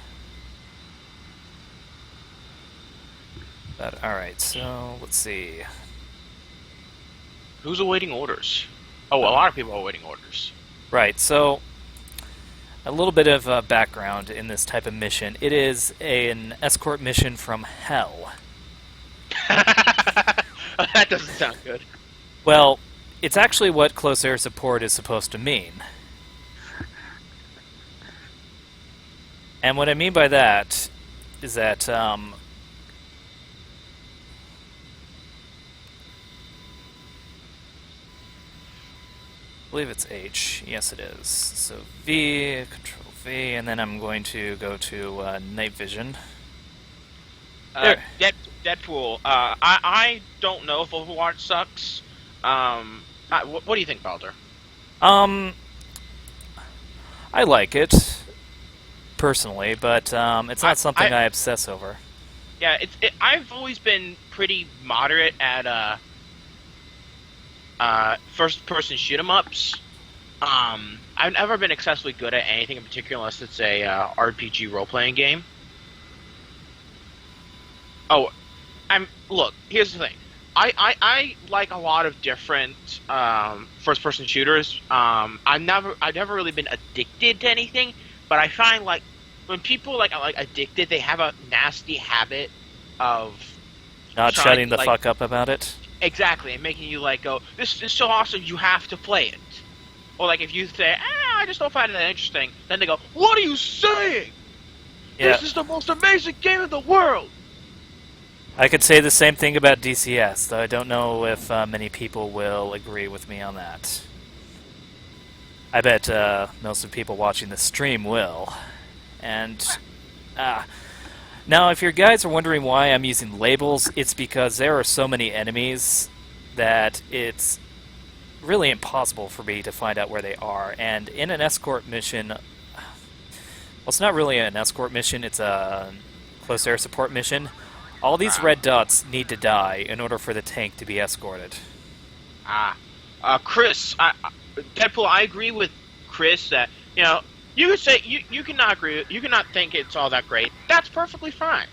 But all right, so let's see. Who's awaiting orders? Oh, a lot of people are awaiting orders. Right, so a little bit of background in this type of mission. It is an escort mission from hell. That doesn't sound good. Well, it's actually what close air support is supposed to mean. And what I mean by that is that, I believe it's H. Yes, it is. So V, Control V, and then I'm going to go to night vision. There. Deadpool. I don't know if Overwatch sucks. What do you think, Balder? I like it personally, but it's not something I obsess over. Yeah, I've always been pretty moderate at first-person shoot 'em ups. I've never been excessively good at anything in particular unless it's a RPG role-playing game. Oh, look. Here's the thing. I like a lot of different first-person shooters. I've never really been addicted to anything, but I find like when people like are addicted, they have a nasty habit of Not trying shutting to, the fuck up about it. exactly, and making you like go, this is so awesome, you have to play it. Or like if you say, I just don't find it that interesting, then they go, what are you saying? Yeah. This is the most amazing game in the world. I could say the same thing about DCS, though I don't know if many people will agree with me on that. I bet most of the people watching the stream will. And now, if your guys are wondering why I'm using labels, it's because there are so many enemies that it's really impossible for me to find out where they are. And in an escort mission, well, it's not really an escort mission, it's a close air support mission. All these red dots need to die in order for the tank to be escorted. Chris, Deadpool, I agree with Chris that, you could say, you cannot agree, you cannot think it's all that great. That's perfectly fine.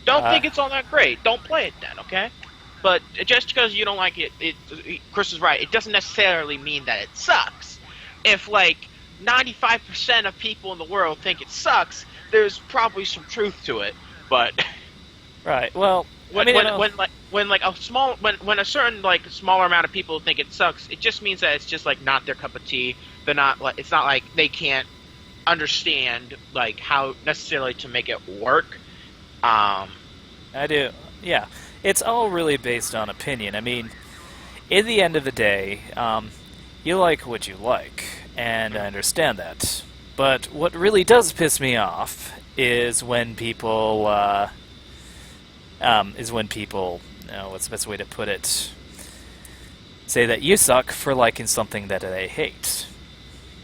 Don't think it's all that great. Don't play it then, okay? But just because you don't like it, Chris is right. It doesn't necessarily mean that it sucks. If like 95% of people in the world think it sucks, there's probably some truth to it. But Right. Well, when I mean, when a certain like smaller amount of people think it sucks, it just means that it's just like not their cup of tea. They're not like it's not like they can't understand like how necessarily to make it work. I do. Yeah. It's all really based on opinion. I mean, in the end of the day, you like what you like, and I understand that. But what really does piss me off is when people, what's the best way to put it? Say that you suck for liking something that they hate.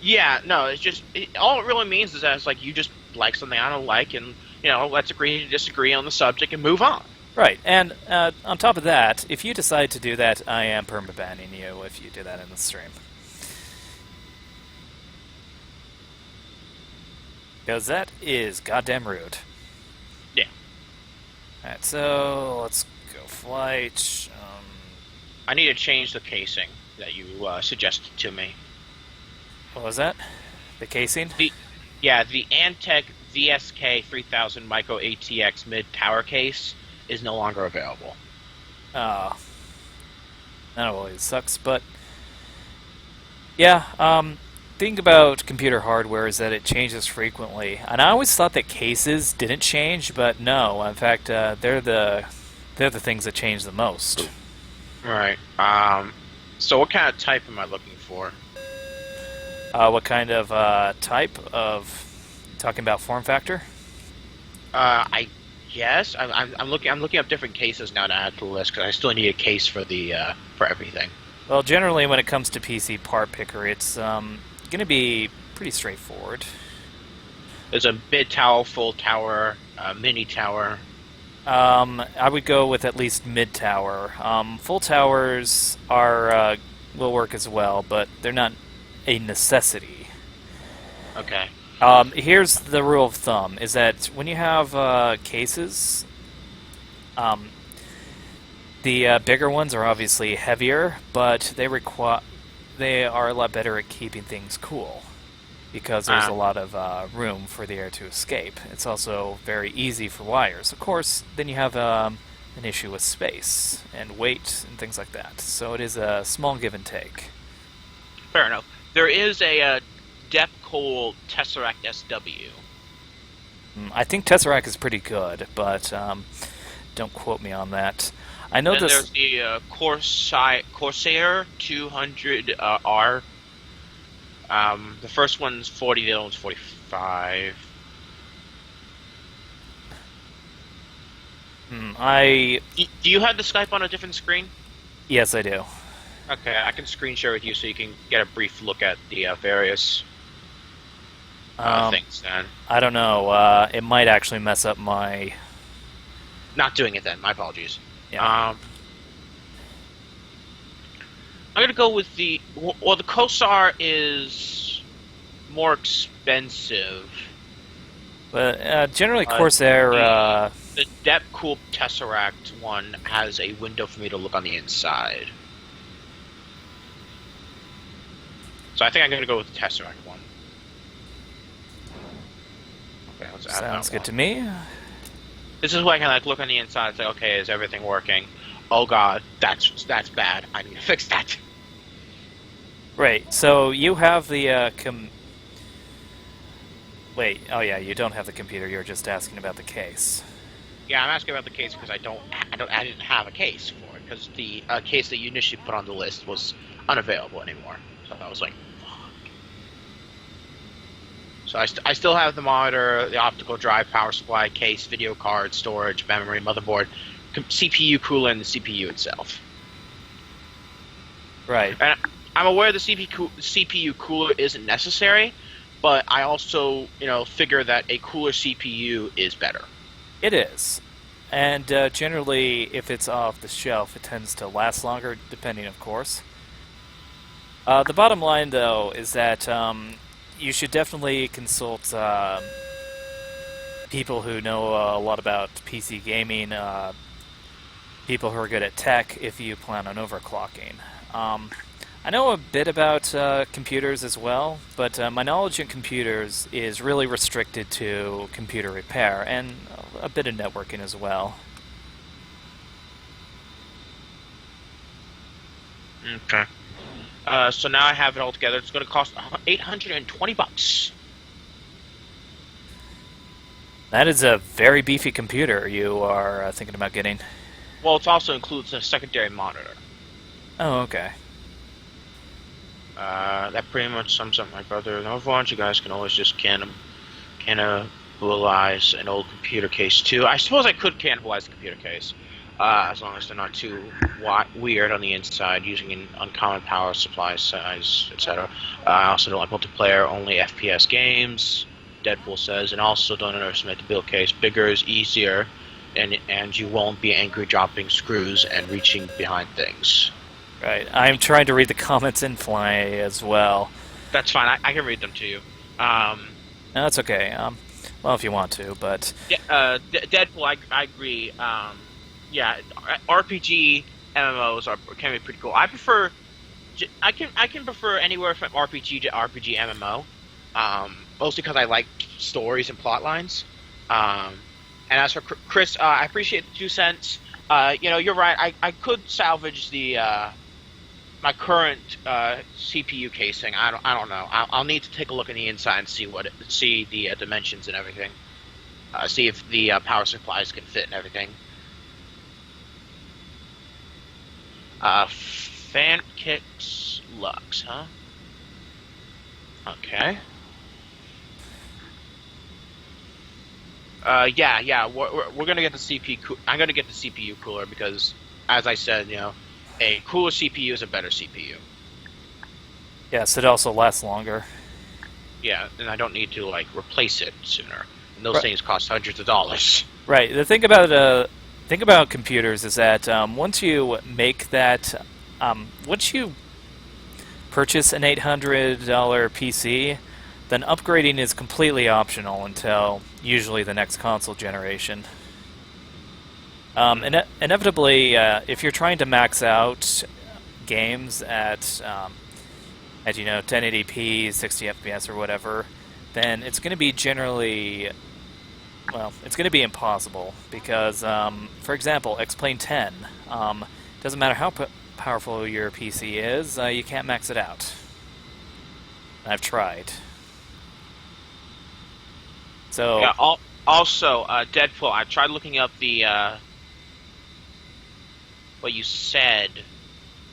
Yeah, no, it's just all it really means is that it's like you just like something I don't like, and let's agree to disagree on the subject and move on. Right, and on top of that, if you decide to do that, I am permabanning you if you do that in the stream. Because that is goddamn rude. Yeah. Alright, so let's go flight. I need to change the casing that you suggested to me. What was that? The casing? The Antec VSK 3000 Micro ATX mid tower case is no longer available. Oh. That always sucks, but... Yeah, thing about computer hardware is that it changes frequently. And I always thought that cases didn't change, but no. In fact, they're the things that change the most. Right. So what kind of type am I looking for? What kind of type of... Talking about form factor? I guess I'm looking up different cases now to add to the list because I still need a case for the for everything. Well, generally when it comes to PC part picker, it's going to be pretty straightforward. There's a mid tower, full tower, mini tower. I would go with at least mid tower. Full towers are will work as well, but they're not a necessity. Okay. Here's the rule of thumb: is that when you have cases, the bigger ones are obviously heavier, but they are a lot better at keeping things cool because there's a lot of room for the air to escape. It's also very easy for wires. Of course, then you have an issue with space and weight and things like that. So it is a small give and take. Fair enough. There is a Depcool Tesseract SW. I think Tesseract is pretty good, but don't quote me on that. I know this. There's the Corsair 200R. The first one's 40, the other one's 45. Do you have the Skype on a different screen? Yes, I do. Okay, I can screen share with you so you can get a brief look at the various things then. I don't know. It might actually mess up my... Not doing it then. My apologies. Yeah. I'm going to go with the... Well, the Corsair is more expensive. But generally, Corsair... The Depcool Tesseract one has a window for me to look on the inside. So I think I'm going to go with the Tesseract one. Okay, let's add Sounds that good one. to me. This is where I can like look on the inside and say, okay, is everything working? Oh god, that's bad. I need to fix that. Right, so you have the Wait, oh yeah, you don't have the computer, you're just asking about the case. Yeah, I'm asking about the case because I didn't have a case for it because the case that you initially put on the list was unavailable anymore. So I was like, fuck. So I still have the monitor, the optical drive, power supply, case, video card, storage, memory, motherboard, CPU cooler, and the CPU itself. Right. And I'm aware the CPU cooler isn't necessary, but I also, figure that a cooler CPU is better. It is. And generally, if it's off the shelf, it tends to last longer, depending, of course. The bottom line, though, is that you should definitely consult people who know a lot about PC gaming, people who are good at tech, if you plan on overclocking. I know a bit about computers as well, but my knowledge in computers is really restricted to computer repair and a bit of networking as well. Okay. So now I have it all together. It's going to cost $820. That is a very beefy computer you are thinking about getting. Well, it also includes a secondary monitor. Oh, okay. That pretty much sums up my brother. No, you guys can always just cannibalize an old computer case too. I suppose I could cannibalize the computer case, as long as they're not too weird on the inside, using an uncommon power supply size, etc. I also don't like multiplayer, only FPS games. Deadpool says, and also don't underestimate the build case. Bigger is easier, and you won't be angry dropping screws and reaching behind things. Right. I'm trying to read the comments in Fly as well. That's fine. I can read them to you. No, that's okay. Well, if you want to, but Yeah, Deadpool. I agree. Yeah, RPG MMOs can be pretty cool. I can prefer anywhere from RPG to RPG MMO. Mostly because I like stories and plot lines. And as for Chris, I appreciate the 2 cents. You're right. I could salvage the my current CPU casing. I don't know. I'll need to take a look in the inside and see the dimensions and everything. See if the power supplies can fit and everything. Fan kits Lux, huh? Okay. Yeah. We're gonna get the CPU. I'm gonna get the CPU cooler because, as I said, a cooler CPU is a better CPU. yes, it also lasts longer. Yeah, and I don't need to replace it sooner. And those Right. things cost hundreds of dollars. Right. The thing about computers is that once you make that, once you purchase an $800 PC, then upgrading is completely optional until usually the next console generation. Inevitably, if you're trying to max out games at 1080p, 60 FPS or whatever, then it's going to be it's going to be impossible because, for example, X-Plane 10, doesn't matter how powerful your PC is, you can't max it out. I've tried. So Yeah. Also, Deadpool. I tried looking up the what you said,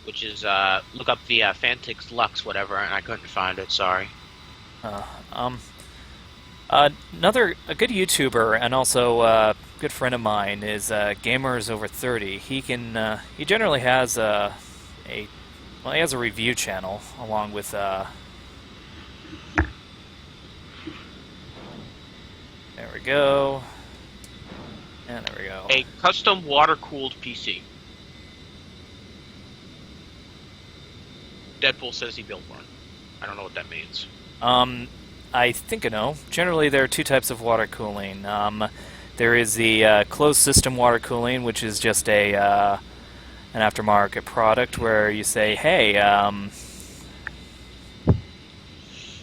which is look up the Fantix Lux whatever, and I couldn't find it. Sorry. a good YouTuber and also a good friend of mine is Gamers Over 30. He generally has he has a review channel along with there we go. And there we go. A custom water-cooled PC. Deadpool says he built one. I don't know what that means. I think I know. Generally, there are 2 types of water cooling. There is the closed system water cooling, which is just an aftermarket product where you say, hey,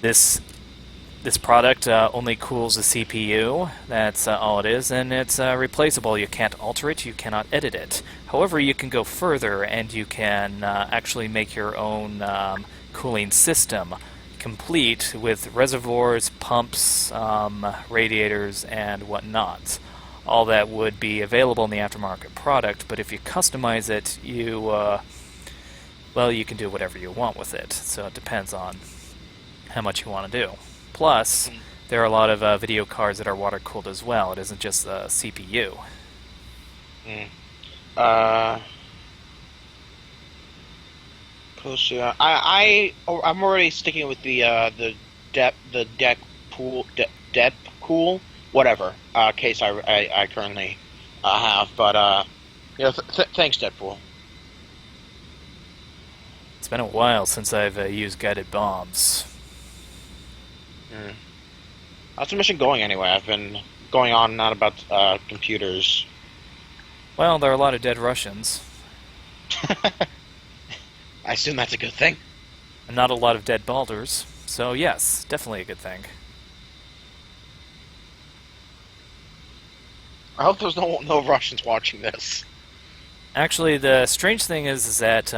this product only cools the CPU. That's all it is, and it's replaceable. You can't alter it. You cannot edit it. However, you can go further, and you can actually make your own cooling system, complete with reservoirs, pumps, radiators, and whatnot. All that would be available in the aftermarket product, but if you customize it, you can do whatever you want with it. So it depends on how much you want to do. Plus, there are a lot of video cards that are water-cooled as well. It isn't just the CPU. I'm already sticking with the Deadpool whatever case I currently have, but thanks Deadpool. It's been a while since I've used guided bombs. How's the mission going anyway? I've been going on and on about computers. Well, there are a lot of dead Russians, I assume that's a good thing. and not a lot of dead Balders, so yes, definitely a good thing. I hope there's no Russians watching this. Actually, the strange thing is that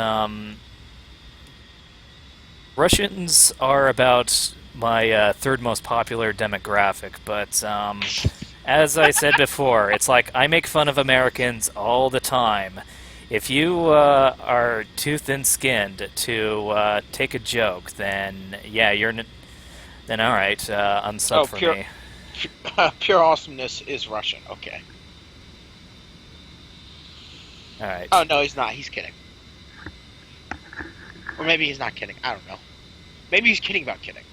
Russians are about my third most popular demographic, but as I said before, it's like I make fun of Americans all the time. If you are too thin-skinned to take a joke, then yeah, then all right, unsub for me. Pure awesomeness is Russian. Okay. All right. Oh no, he's not. He's kidding. Or maybe he's not kidding. I don't know. Maybe he's kidding about kidding.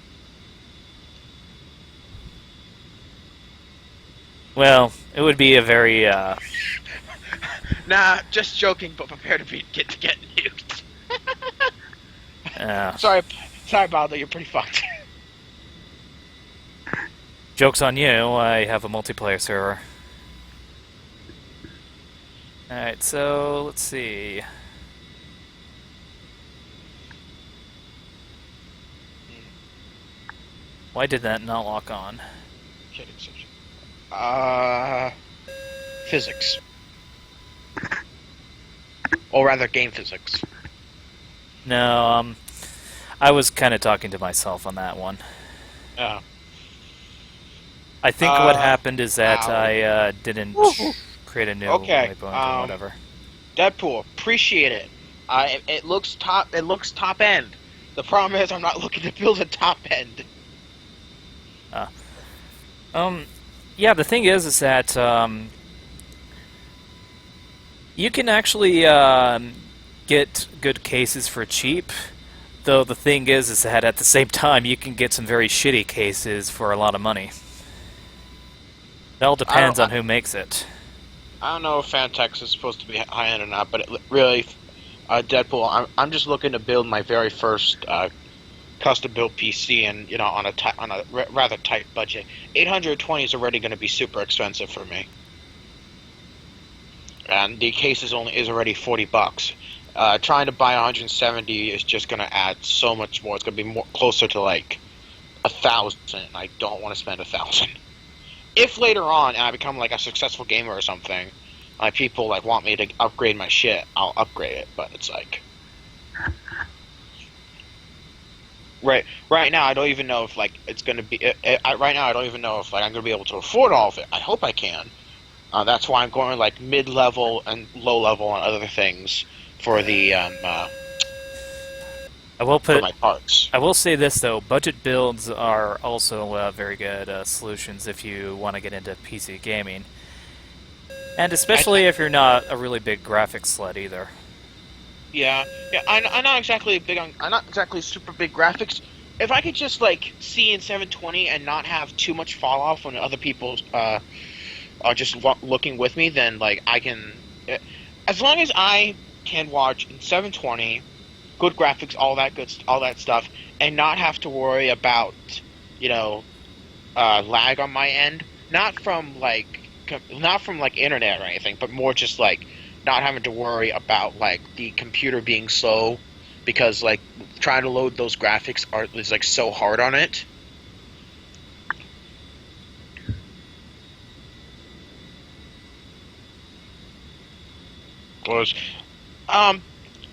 Well, it would be a very Nah, just joking, but prepare to get nuked. Sorry, Baldo, you're pretty fucked. joke's on you. I have a multiplayer server. All right, so let's see. Why did that not lock on? Kidding, physics. Or rather, game physics. No, I was kind of talking to myself on that one. Oh. I think what happened is that ow. I didn't create a new waypoint or whatever. Deadpool, appreciate it. It looks top. It looks top end. The problem is, I'm not looking to build a top end. Yeah, the thing is that you can actually get good cases for cheap. Though the thing is that at the same time you can get some very shitty cases for a lot of money. It all depends on who makes it. I don't know if Fantex is supposed to be high end or not, but really, Deadpool, I'm just looking to build my very first custom built PC, and on a rather tight budget. 820 is already going to be super expensive for me, and the case is already $40. Trying to buy 170 is just going to add so much more. It's going to be closer to like 1,000. I don't want to spend 1,000. If later on I become like a successful gamer or something, people like want me to upgrade my shit, I'll upgrade it. But it's like right now I don't even know if like it's gonna be. Right now I don't even know if like I'm gonna be able to afford all of it. I hope I can. That's why I'm going like mid-level and low-level on other things for the for my parts. I will say this though: budget builds are also very good solutions if you want to get into PC gaming, and especially if you're not a really big graphics slut either. Yeah. I'm not exactly I'm not exactly super big graphics. If I could just like see in 720 and not have too much fall off when other people are just looking with me, then like I can, as long as I can watch in 720. Good graphics, all that stuff, and not have to worry about, lag on my end. Not from like internet or anything, but more just like not having to worry about like the computer being slow, because like trying to load those graphics is like so hard on it.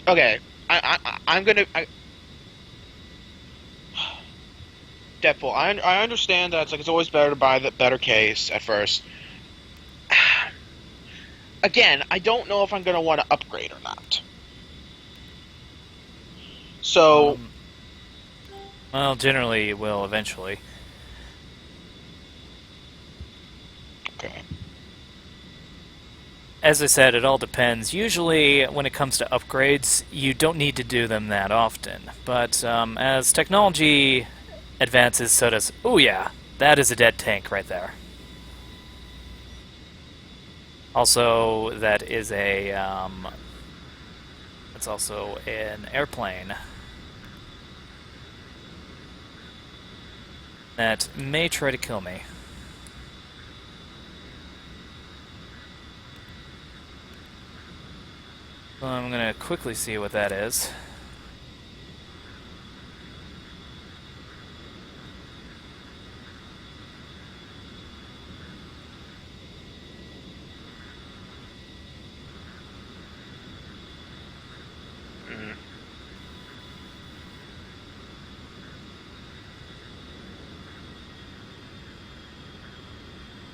Okay. I'm gonna. Deadpool. I understand that it's always better to buy the better case at first. Again, I don't know if I'm gonna want to upgrade or not. So. Well, generally you will eventually. Okay. As I said, it all depends. Usually, when it comes to upgrades, you don't need to do them that often. But as technology advances, so does... Oh yeah, that is a dead tank right there. Also, that is a... it's also an airplane that may try to kill me. So I'm gonna quickly see what that is. Mm.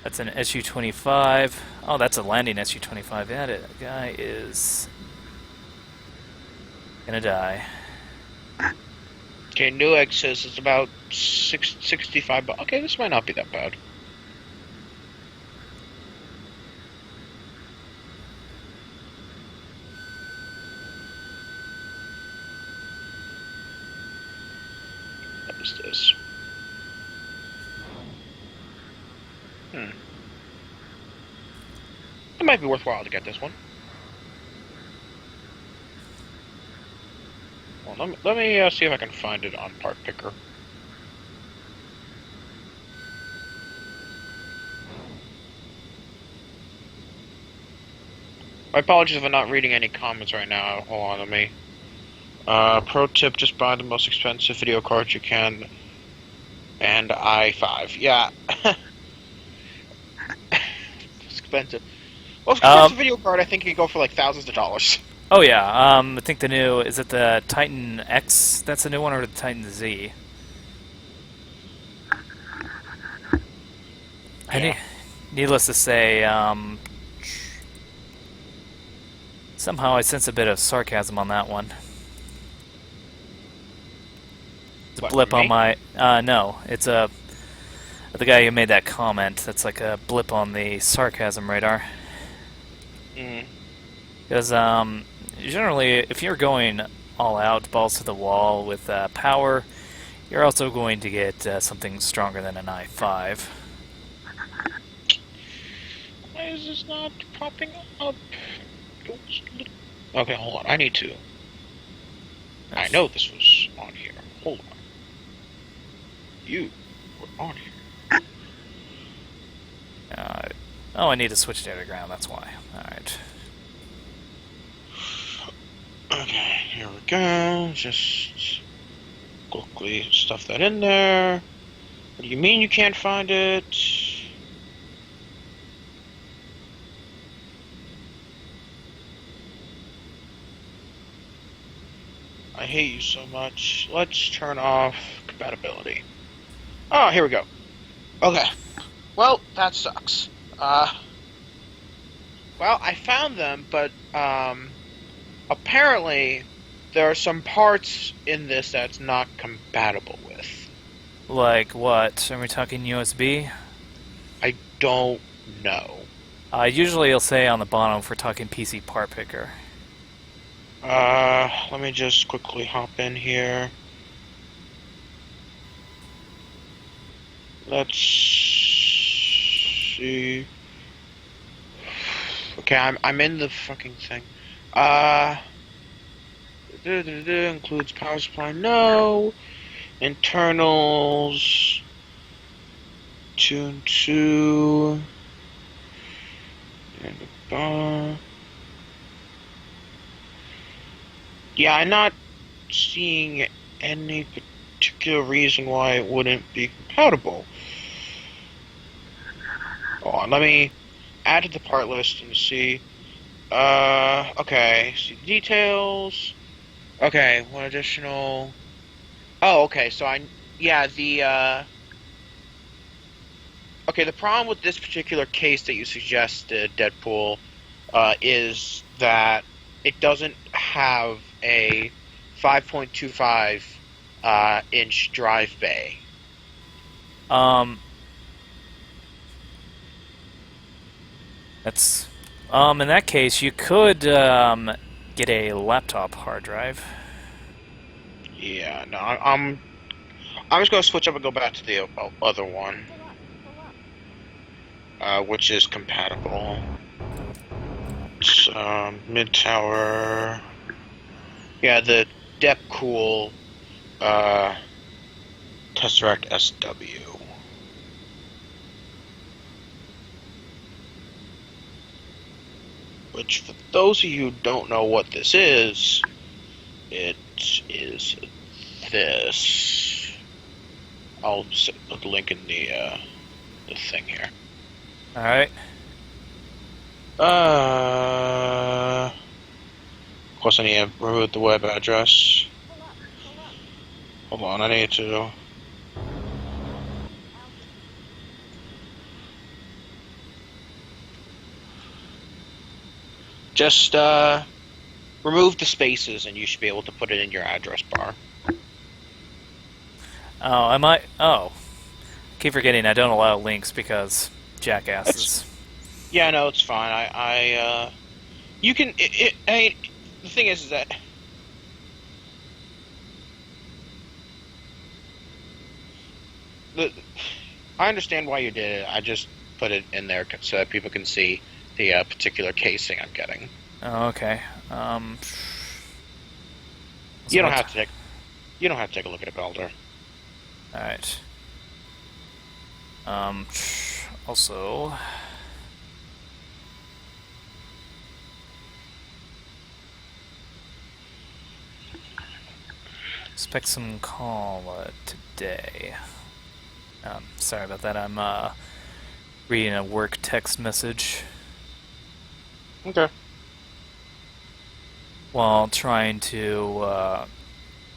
That's an SU-25. Oh, that's a landing SU-25. That guy is gonna die. Okay, Newegg says it's about 65 bucks. Okay, this might not be that bad. What is this? It might be worthwhile to get this one. Well, let me see if I can find it on Part Picker. My apologies if I'm not reading any comments right now. Hold on, let me. Pro tip: just buy the most expensive video card you can. And i5. Yeah. It's expensive. Most expensive video card, I think, can go for like thousands of dollars. Oh yeah. I think the new is it the Titan X? That's the new one, or the Titan Z? Yeah. Needless to say, somehow I sense a bit of sarcasm on that one. It's a What, blip from on me? my. No, it's the guy who made that comment. That's like a blip on the sarcasm radar. Mm. Because generally, if you're going all out, balls to the wall with power, you're also going to get something stronger than an i5. Why is this not popping up? Okay, hold on. I need to. I know this was on here. Hold on. You were on here. Oh, I need to switch data ground. That's why. All right. Okay, here we go. Just quickly stuff that in there. What do you mean you can't find it? I hate you so much. Let's turn off compatibility. Oh, here we go. Okay. Well, that sucks. Well, I found them, but, apparently there are some parts in this that's not compatible with. Like what? Are we talking USB? I don't know. Usually you'll say on the bottom if we're talking PC part picker. Let me just quickly hop in here. Let's see. Okay, I'm in the fucking thing. Includes power supply. No. Internals. Tune 2. And the bar. Yeah, I'm not seeing any particular reason why it wouldn't be compatible. Hold on, let me add to the part list and see. Okay, see details. Okay, one additional. Oh, okay, so yeah, okay, the problem with this particular case that you suggested, Deadpool, is that it doesn't have a 5.25 inch drive bay. Um, that's in that case you could get a laptop hard drive. Yeah, no, I'm just gonna switch up and go back to the other one, which is compatible. It's mid tower. Yeah, the Depcool Tesseract SW. which for those of you who don't know what this is, it is this. I'll put the link in the thing here. Alright. Of course I need to remove the web address. Hold on, I need to... Just, remove the spaces and you should be able to put it in your address bar. Oh, am I? Oh. Keep forgetting I don't allow links because jackasses. Yeah, no, it's fine. You can, the thing is that... I understand why you did it. I just put it in there so that people can see the particular casing I'm getting. Oh, okay. You don't have to take a look at it, Belder. Alright. Also... expect some call today. Sorry about that. I'm reading a work text message Okay. while trying to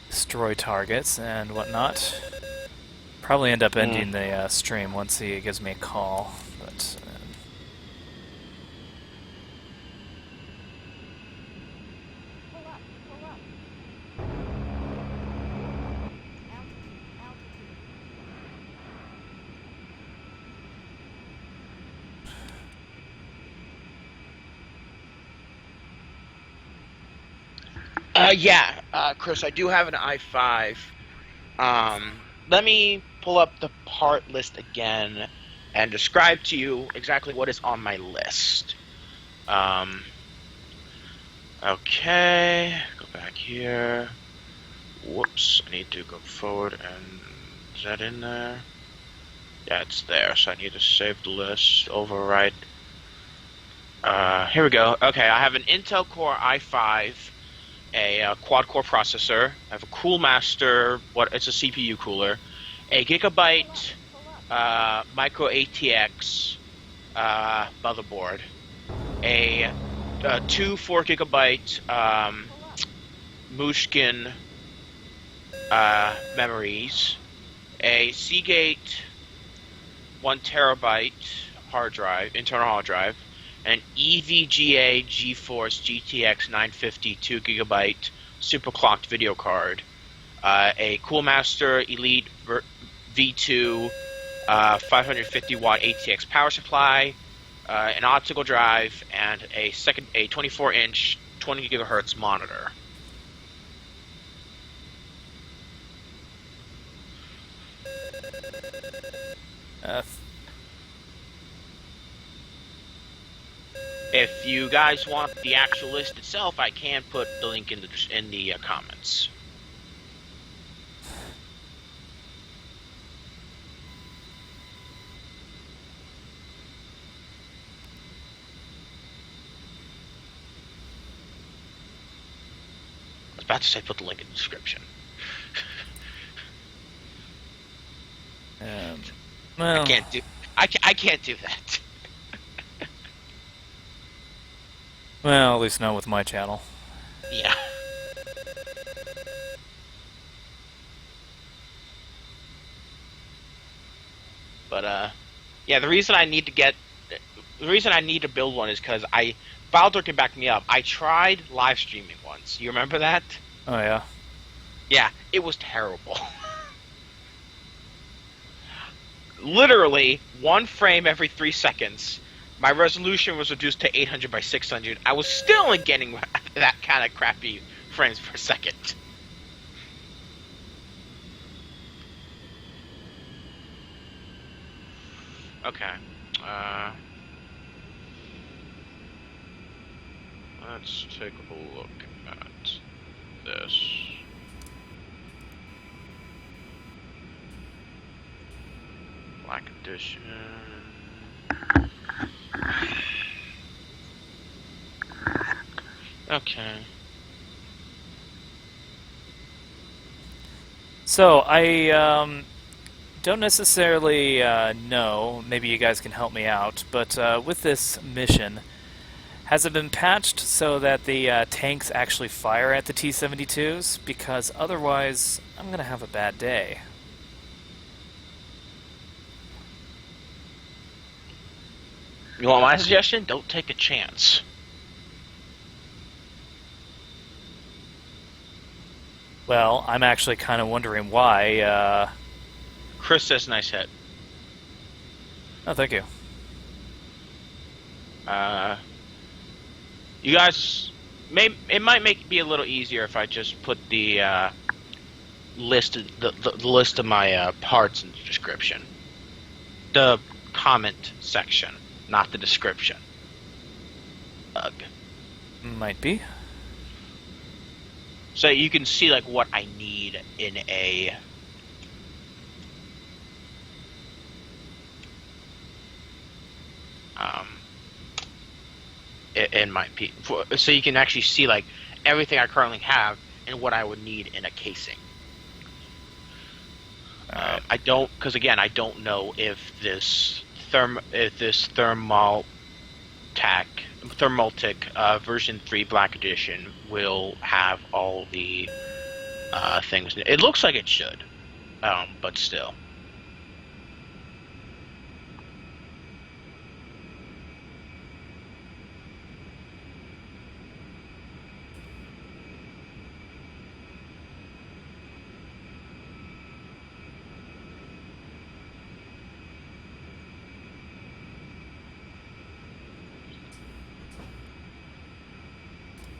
destroy targets and whatnot. Probably end up ending the stream once he gives me a call, but... Chris, I do have an i5. Let me pull up the part list again and describe to you exactly what is on my list. Okay, go back here. Whoops, I need to go forward and... is that in there? Yeah, it's there, so I need to save the list, overwrite. Here we go. Okay, I have an Intel Core i5, a quad-core processor. I have a Coolmaster, it's a CPU cooler, a Gigabyte micro ATX motherboard, two 4 gigabyte Mushkin memories, a Seagate 1 terabyte hard drive, internal hard drive, an EVGA GeForce GTX 950 2 gigabyte superclocked video card, a Coolmaster Elite V2 550 watt ATX power supply, an optical drive, and a 24-inch 20 gigahertz monitor. If you guys want the actual list itself, I can put the link in the comments. I was about to say put the link in the description. Well, I can't do that. Well, at least not with my channel. Yeah. But yeah, the reason I need to build one is because Baldur can back me up. I tried live streaming once. You remember that? Oh yeah. Yeah, it was terrible. Literally 1 frame every 3 seconds. My resolution was reduced to 800 by 600. I was still only getting that kind of crappy frames per second. Okay. Let's take a look at this. Black Edition. Okay. So, I don't necessarily know, maybe you guys can help me out, but with this mission, has it been patched so that the tanks actually fire at the T-72s? Because otherwise, I'm going to have a bad day. You want my suggestion? Don't take a chance. Well, I'm actually kind of wondering why. Chris says nice hit. Oh, thank you. You guys, it might be a little easier if I just put the the list of my parts in the description. The comment section, not the description. Ugh. Might be. So you can see like what I need in a in my so you can actually see like everything I currently have and what I would need in a casing. I don't, because again, I don't know if this Thermaltic version 3 Black Edition will have all the things. It looks like it should, but still.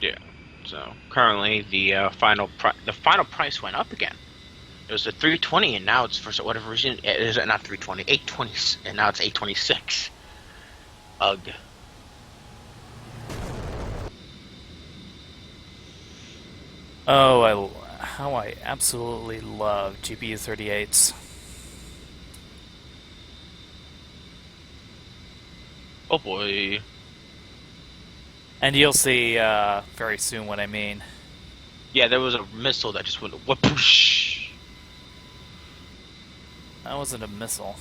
Yeah. So currently, the final price went up again. It was a 320, and now it's for whatever reason it is not 320, 820, and now it's 826. Ugh. Oh, how I absolutely love GPU 38s. Oh boy. And you'll see very soon what I mean. Yeah, there was a missile that just went whoosh. That wasn't a missile.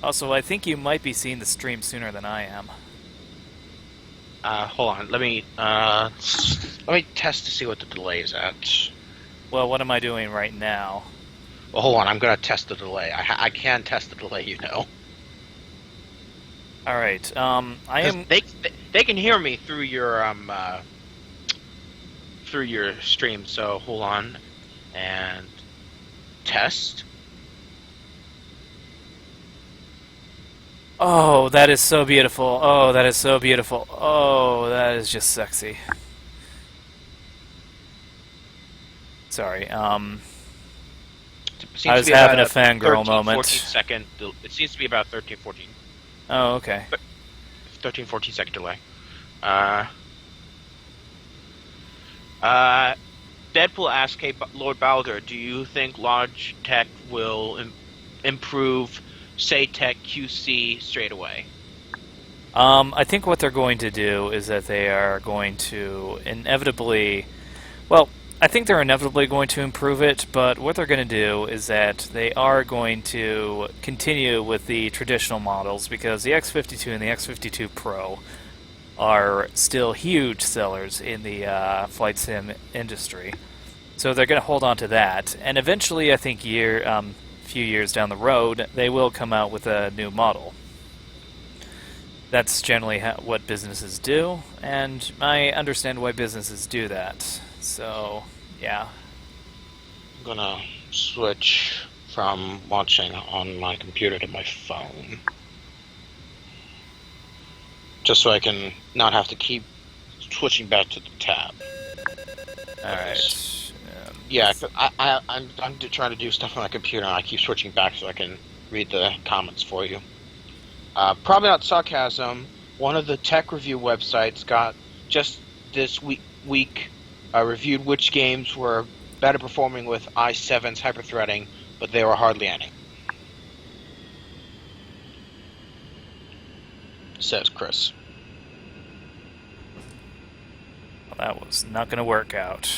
Also, I think you might be seeing the stream sooner than I am. Hold on. Let me test to see what the delay is at. Well, what am I doing right now? Well, hold on. I'm gonna test the delay. I can test the delay, you know. All right. I am. They can hear me through your stream. So hold on, and test. Oh, that is so beautiful. Oh, that is so beautiful. Oh, that is just sexy. Sorry. I was having a fangirl moment. 14 second. It seems to be about 13, 14. Oh, okay. 13, 14 second delay. Deadpool asked, "Hey, Lord Balder, do you think Logitech will improve SayTech QC straight away?" I think what they're going to do is that they are going to inevitably, well, I think they're inevitably going to improve it, but what they're going to do is that they are going to continue with the traditional models because the X52 and the X52 Pro are still huge sellers in the flight sim industry. So they're going to hold on to that, and eventually, I think few years down the road, they will come out with a new model. That's generally what businesses do, and I understand why businesses do that. So, yeah. I'm gonna switch from watching on my computer to my phone. Just so I can not have to keep switching back to the tab. Alright. Yeah, I'm trying to do stuff on my computer and I keep switching back so I can read the comments for you. Probably not sarcasm. One of the tech review websites got just this week reviewed which games were better performing with i7's hyperthreading, but there were hardly any. Says Chris. that was not going to work out.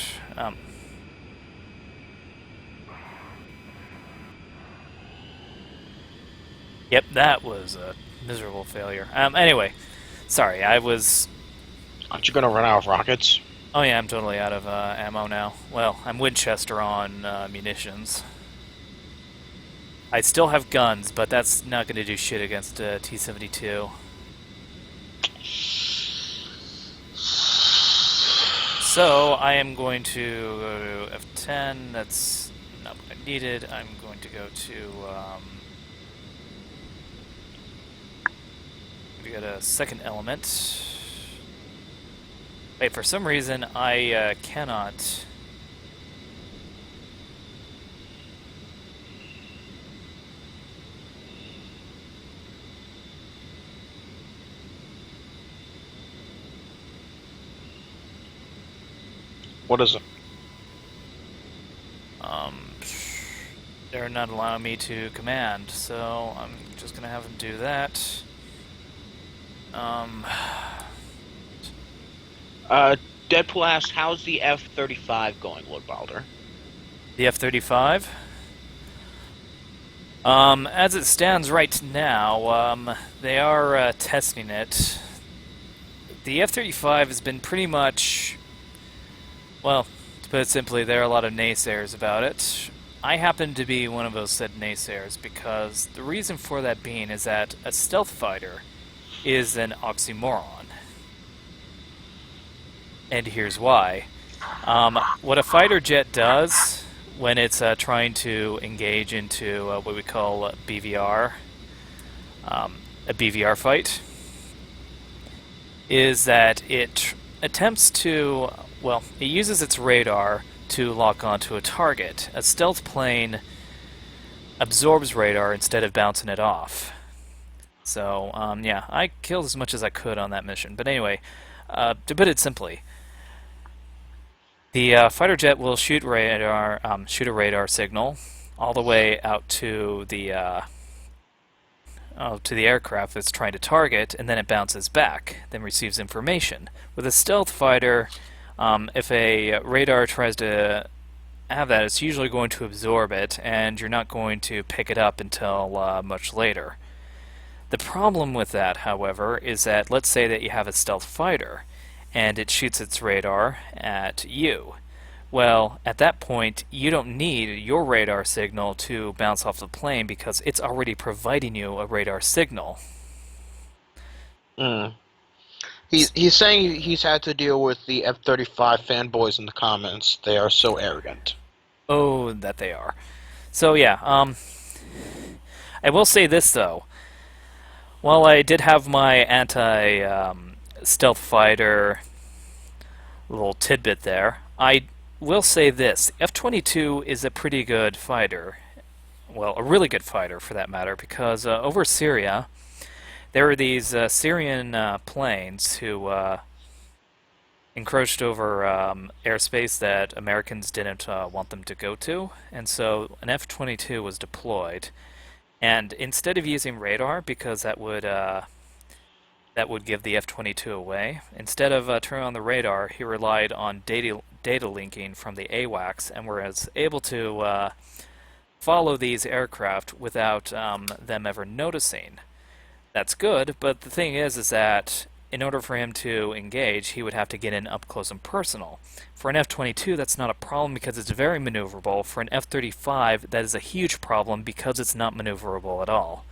Yep, that was a miserable failure. Anyway, sorry, I was... Aren't you gonna run out of rockets? Oh yeah, I'm totally out of ammo now. Well, I'm Winchester on munitions. I still have guns, but that's not going to do shit against T-72. So I am going to go to F10. That's not what I needed. I'm going to go to... we got a second element. Wait, for some reason I cannot... What is it? They're not allowing me to command, so I'm just gonna have them do that. Deadpool asks, how's the F-35 going, Lord Balder? The F-35? As it stands right now, they are testing it. The F-35 has been pretty much... Well, to put it simply, there are a lot of naysayers about it. I happen to be one of those said naysayers because the reason for that being is that a stealth fighter is an oxymoron. And here's why. What a fighter jet does when it's trying to engage into what we call BVR, a BVR fight, is that it attempts to, well, it uses its radar to lock onto a target. A stealth plane absorbs radar instead of bouncing it off. So, yeah, I killed as much as I could on that mission. But anyway, to put it simply, the fighter jet will shoot a radar signal all the way out to the aircraft that's trying to target, and then it bounces back, then receives information. With a stealth fighter, if a radar tries to have that, it's usually going to absorb it, and you're not going to pick it up until much later. The problem with that, however, is that let's say that you have a stealth fighter, and it shoots its radar at you. Well, at that point, you don't need your radar signal to bounce off the plane because it's already providing you a radar signal. Hmm. He's saying he's had to deal with the F-35 fanboys in the comments. They are so arrogant. Oh, that they are. So yeah, I will say this though. While I did have my anti-stealth fighter little tidbit there, I will say this. F-22 is a pretty good fighter. Well, a really good fighter for that matter, because over Syria, there were these Syrian planes who encroached over airspace that Americans didn't want them to go to, and so an F-22 was deployed. And instead of using radar, because that would give the F-22 away, instead of turning on the radar, he relied on data linking from the AWACS, and was able to follow these aircraft without them ever noticing. That's good, but the thing is that in order for him to engage, he would have to get in up close and personal. For an F-22, that's not a problem because it's very maneuverable. For an F-35, that is a huge problem because it's not maneuverable at all.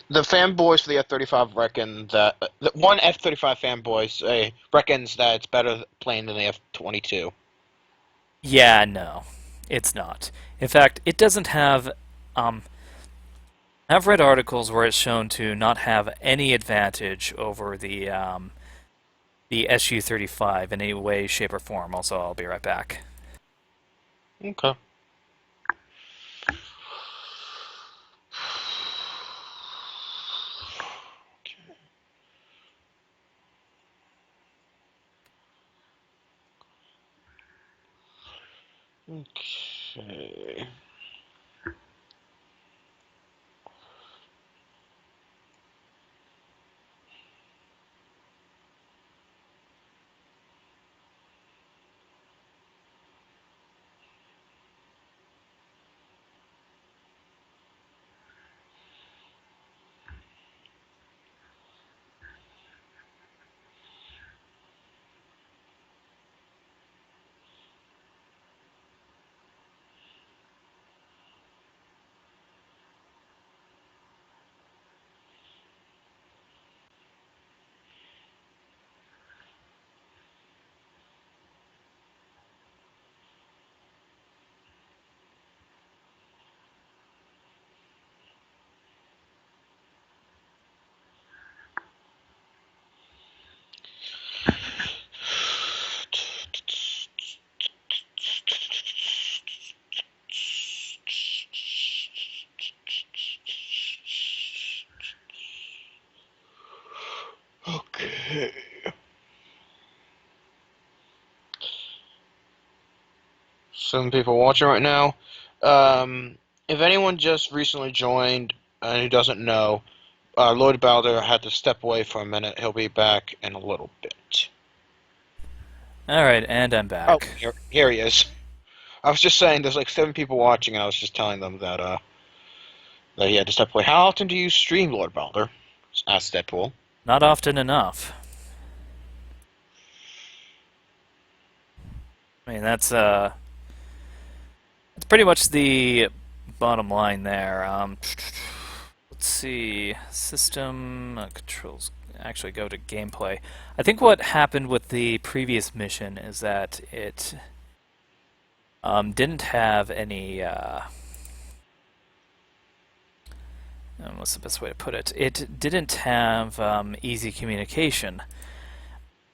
The fanboys for the F-35 reckon that one F-35 fanboy reckons that it's better plane than the F-22. Yeah, no, it's not. In fact, it doesn't have... I've read articles where it's shown to not have any advantage over the Su-35 in any way, shape, or form. Also, I'll be right back. Okay. Okay. Some people watching right now. If anyone just recently joined and who doesn't know, Lord Balder had to step away for a minute. He'll be back in a little bit. Alright, and I'm Oh, back. here he is. I was just saying, there's like 7 people watching, and I was just telling them that he had to step away. How often do you stream, Lord Balder? Asked Deadpool. Not often enough. I mean, that's pretty much the bottom line there. Let's see. System controls. Actually, go to gameplay. I think what happened with the previous mission is that it didn't have any. What's the best way to put it? It didn't have easy communication.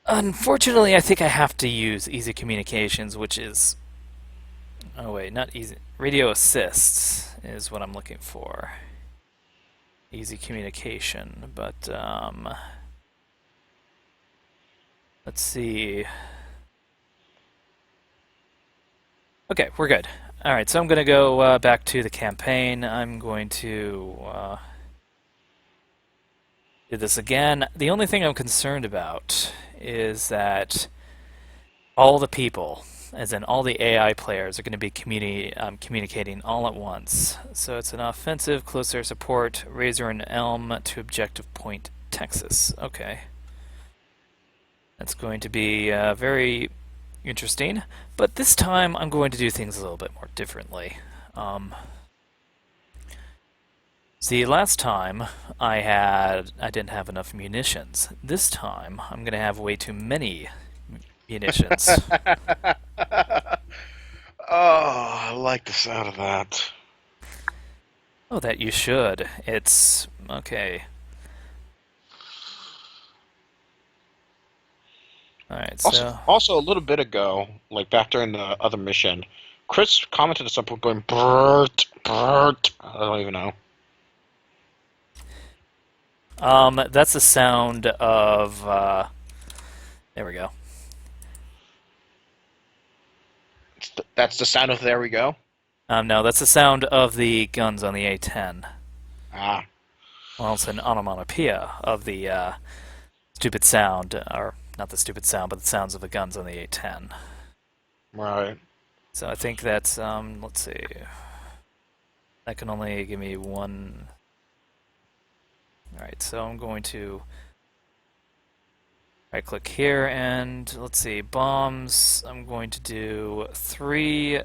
Unfortunately, I think I have to use easy communications, which is. Oh, wait, not easy. Radio assists is what I'm looking for. Easy communication, but, let's see. Okay, we're good. Alright, so I'm going to go back to the campaign. I'm going to do this again. The only thing I'm concerned about is that all the people, as in all the AI players, are going to be communicating all at once. So it's an offensive, close air support, Razor and Elm to objective point, Texas. Okay. That's going to be very interesting. But this time I'm going to do things a little bit more differently. See, last time I didn't have enough munitions. This time I'm going to have way too many munitions. Oh, I like the sound of that. Oh, that you should. It's okay. Alright, Also, so also a little bit ago, like back during the other mission, Chris commented at some point going Bert, Bert. I don't even know. that's the sound of there we go. That's the sound of there we go. No, that's the sound of the guns on the A10. Ah, Well, it's an onomatopoeia of the stupid sound, or not the stupid sound, but the sounds of the guns on the A10. right. So I think that's let's see. That can only give me one. Alright, so I'm going to right click here and let's see, bombs. I'm going to do 3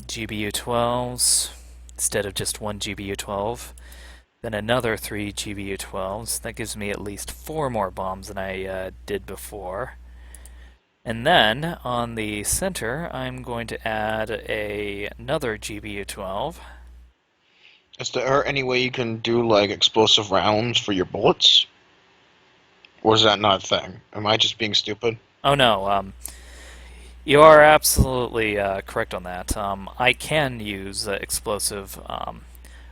GBU-12s instead of just 1 GBU-12. Then another 3 GBU-12s. That gives me at least 4 more bombs than I did before. And then on the center, I'm going to add another GBU-12. Is there any way you can do like explosive rounds for your bullets? Or is that not a thing? Am I just being stupid? Oh no, you are absolutely correct on that. I can use explosive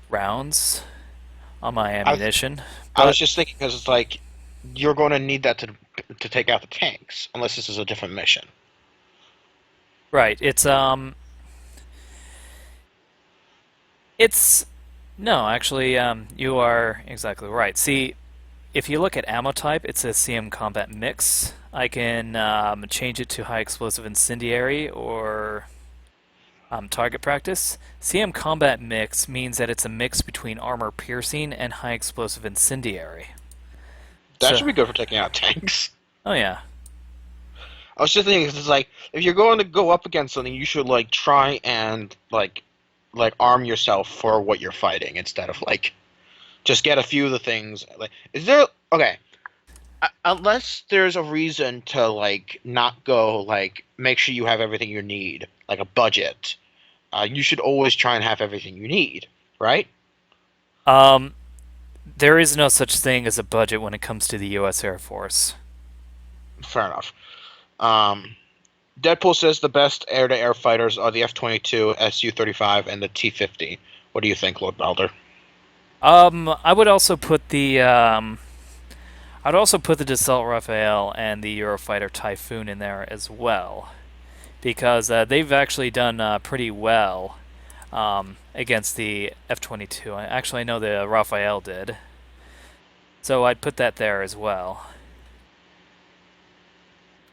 rounds on my ammunition, I was but just thinking because it's like you're going to need that to take out the tanks, unless this is a different mission. right, it's no, actually, you are exactly right. See, if you look at ammo type, it says CM Combat Mix. I can change it to High Explosive Incendiary or Target Practice. CM Combat Mix means that it's a mix between Armor Piercing and High Explosive Incendiary. That So, should be good for taking out tanks. oh yeah. I was just thinking, 'cause it's like if you're going to go up against something, you should like try and like arm yourself for what you're fighting instead of like just get a few of the things. Like, is there okay? Unless there's a reason to like not go like make sure you have everything you need, like a budget. You should always try and have everything you need, right? Um, there is no such thing as a budget when it comes to the U.S. Air Force. Fair enough. Um, Deadpool says the best air-to-air fighters are the F-22, Su-35, and the T-50. What do you think, Lord Balder? I would also put the I'd also put the Dassault Rafale and the Eurofighter Typhoon in there as well, because they've actually done pretty well against the F-22. Actually, I know the Raphael did. So I'd put that there as well.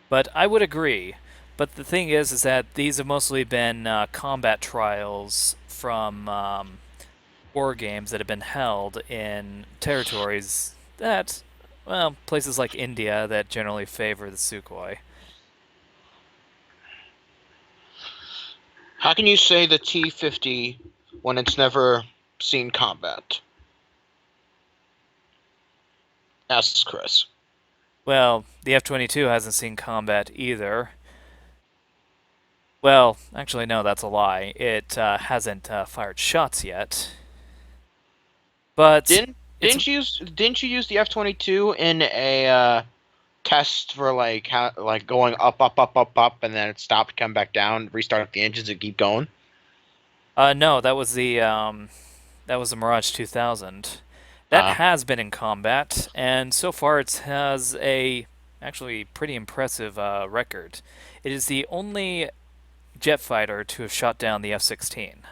But I would agree. But the thing is that these have mostly been combat trials from war games that have been held in territories that, well, places like India that generally favor the Sukhoi. How can you say the T-50 when it's never seen combat? Asks Chris. Well, the F-22 hasn't seen combat either. Well, actually, no, that's a lie. It hasn't fired shots yet. But Didn't it's didn't you use the F-22 in a test for like how like going up and then it stopped, come back down, restart the engines and keep going? no, that was the Mirage 2000. That Uh, has been in combat, and so far it has a actually pretty impressive record. It is the only jet fighter to have shot down the F-16.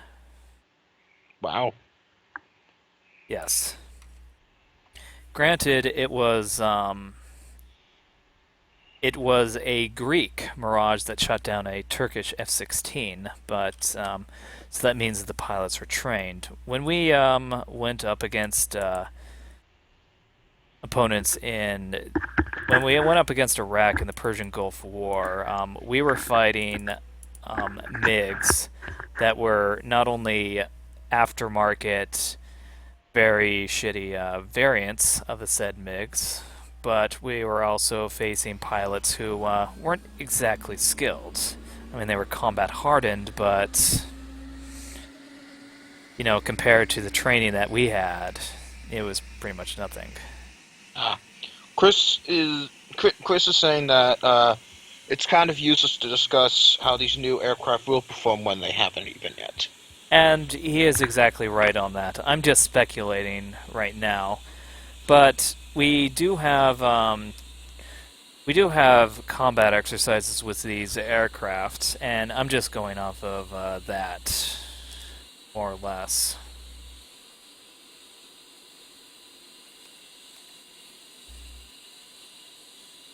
wow. Yes. Granted, it was a Greek Mirage that shot down a Turkish F-16, but so that means that the pilots were trained. When we went up against opponents in when we went up against Iraq in the Persian Gulf War, we were fighting MiGs that were not only aftermarket, very shitty variants of the said MiGs, but we were also facing pilots who weren't exactly skilled. I mean, they were combat hardened, but compared to the training that we had, it was pretty much nothing. Uh, Chris is saying that it's kind of useless to discuss how these new aircraft will perform when they haven't even yet. And he is exactly right on that. I'm just speculating right now, but we do have combat exercises with these aircraft, and I'm just going off of that, more or less.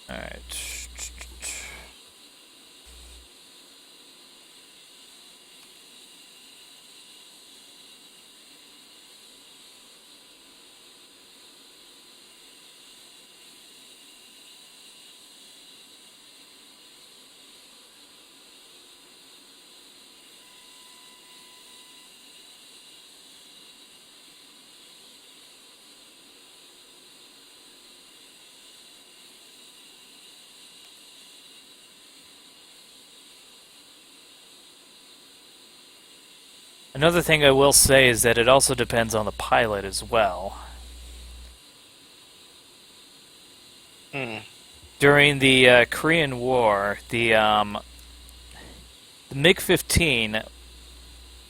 All right. Another thing I will say is that it also depends on the pilot as well. Hmm. During the Korean War, the MiG-15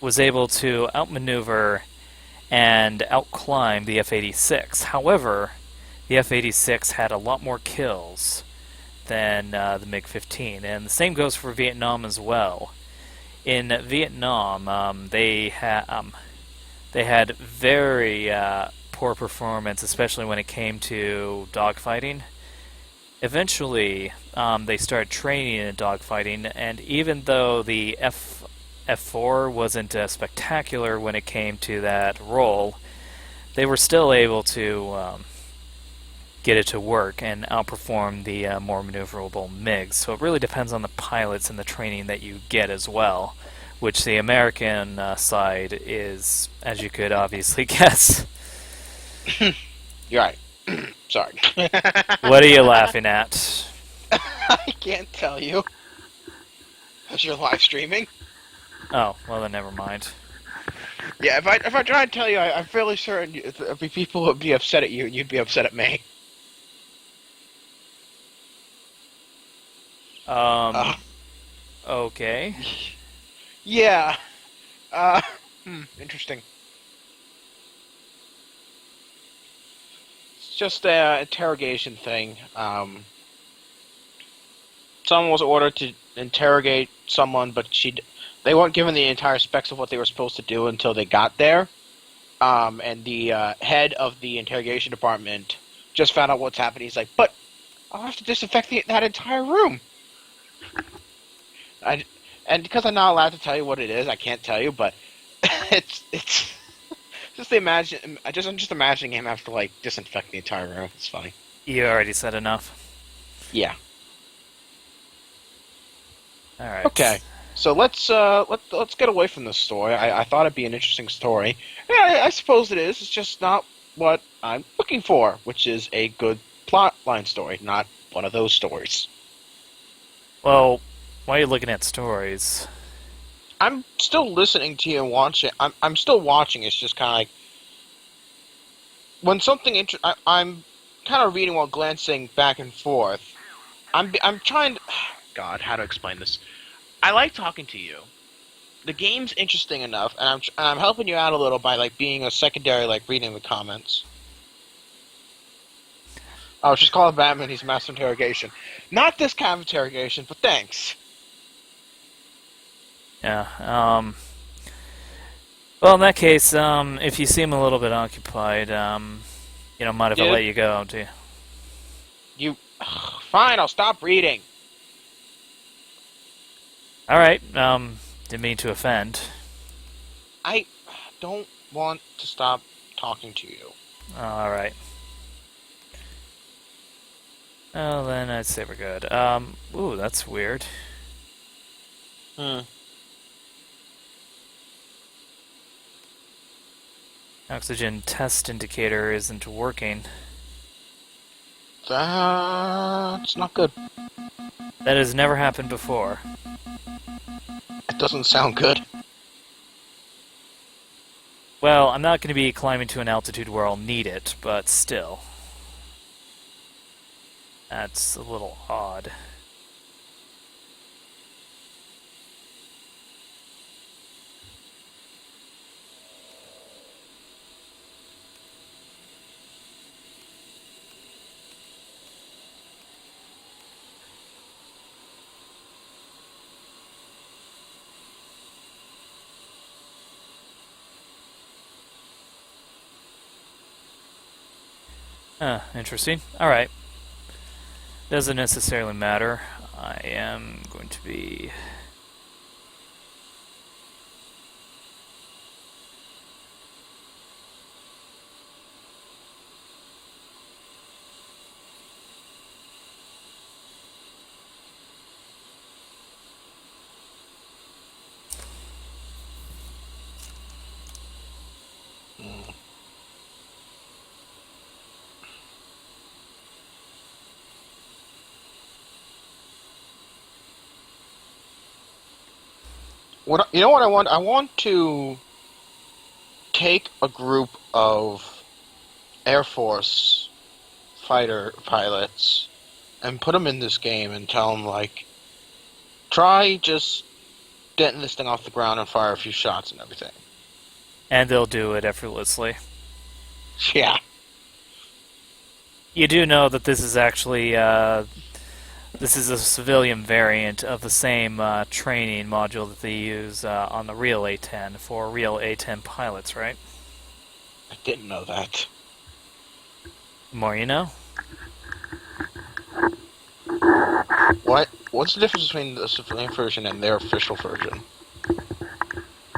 was able to outmaneuver and outclimb the F-86. However, the F-86 had a lot more kills than the MiG-15, and the same goes for Vietnam as well. In Vietnam, they had very poor performance, especially when it came to dogfighting. Eventually, they started training in dogfighting, and even though the F4 wasn't spectacular when it came to that role, they were still able to get it to work and outperform the more maneuverable MiGs. So it really depends on the pilots and the training that you get as well, which the American side is, as you could obviously guess. You're right. Sorry. What are you laughing at? I can't tell you. As you're live streaming. Oh, well then never mind. Yeah, if I try to tell you, I'm fairly certain if people would be upset at you, and you'd be upset at me. Uh, Okay. yeah. Uh, interesting. It's just a interrogation thing. someone was ordered to interrogate someone, but they weren't given the entire specs of what they were supposed to do until they got there. And the head of the interrogation department just found out what's happening. He's like, "But I'll have to disinfect that entire room." And because I'm not allowed to tell you what it is, I can't tell you. But it's just imagine. I'm just imagining him have to like disinfect the entire room. It's funny. You already said enough. Yeah. All right. Okay. So let's get away from this story. I thought it'd be an interesting story. Yeah, I suppose it is. It's just not what I'm looking for, which is a good plotline story, not one of those stories. Well, why are you looking at stories? I'm still listening to you and watching. I'm still watching. It's just kind of like when something I'm kind of reading while glancing back and forth. I'm trying to. God, how to explain this? I like talking to you. The game's interesting enough, and I'm helping you out a little by like being a secondary, like reading the comments. Oh, she's calling Batman. He's master interrogation. Not this kind of interrogation, but thanks. Yeah. Well, in that case, if you seem a little bit occupied, you don't mind if I let you go, do you? You. Fine, I'll stop reading. All right. Didn't mean to offend. I don't want to stop talking to you. All right. Well, then I'd say we're good. Ooh, that's weird. Oxygen test indicator isn't working. That's not good. That has never happened before. It doesn't sound good. Well, I'm not going to be climbing to an altitude where I'll need it, but still. That's a little odd. Interesting. Alright. Doesn't necessarily matter. I am going to be... You know what I want? I want to take a group of Air Force fighter pilots and put them in this game and tell them, like, try just getting this thing off the ground and fire a few shots and everything. And they'll do it effortlessly. Yeah. You do know that this is actually, this is a civilian variant of the same training module that they use on the real A-10 for real A-10 pilots, right? I didn't know that. The more you know. What's the difference between the civilian version and their official version?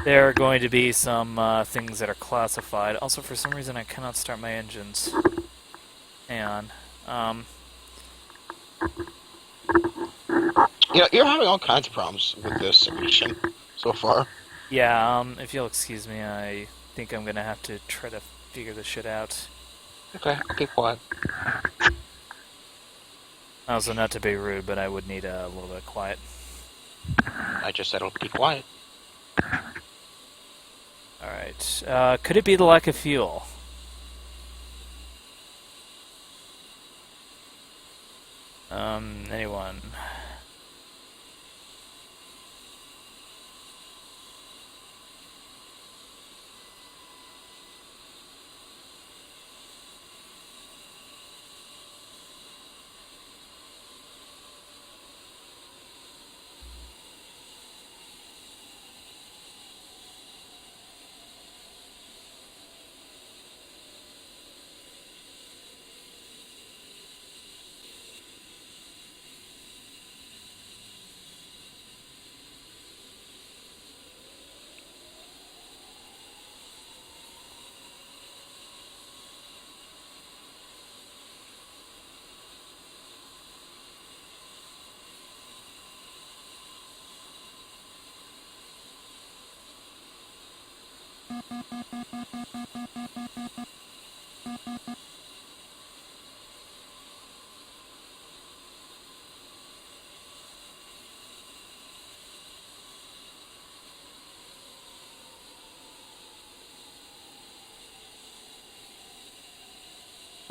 There are going to be some things that are classified. Also, for some reason, I cannot start my engines. Hang on. You know, you're having all kinds of problems with this submission so far. Yeah, if you'll excuse me, I think I'm gonna have to try to figure this shit out. Okay, I'll keep quiet. Also, not to be rude, but I would need a little bit of quiet. I just said I'll keep quiet. Alright, could it be the lack of fuel? Anyone?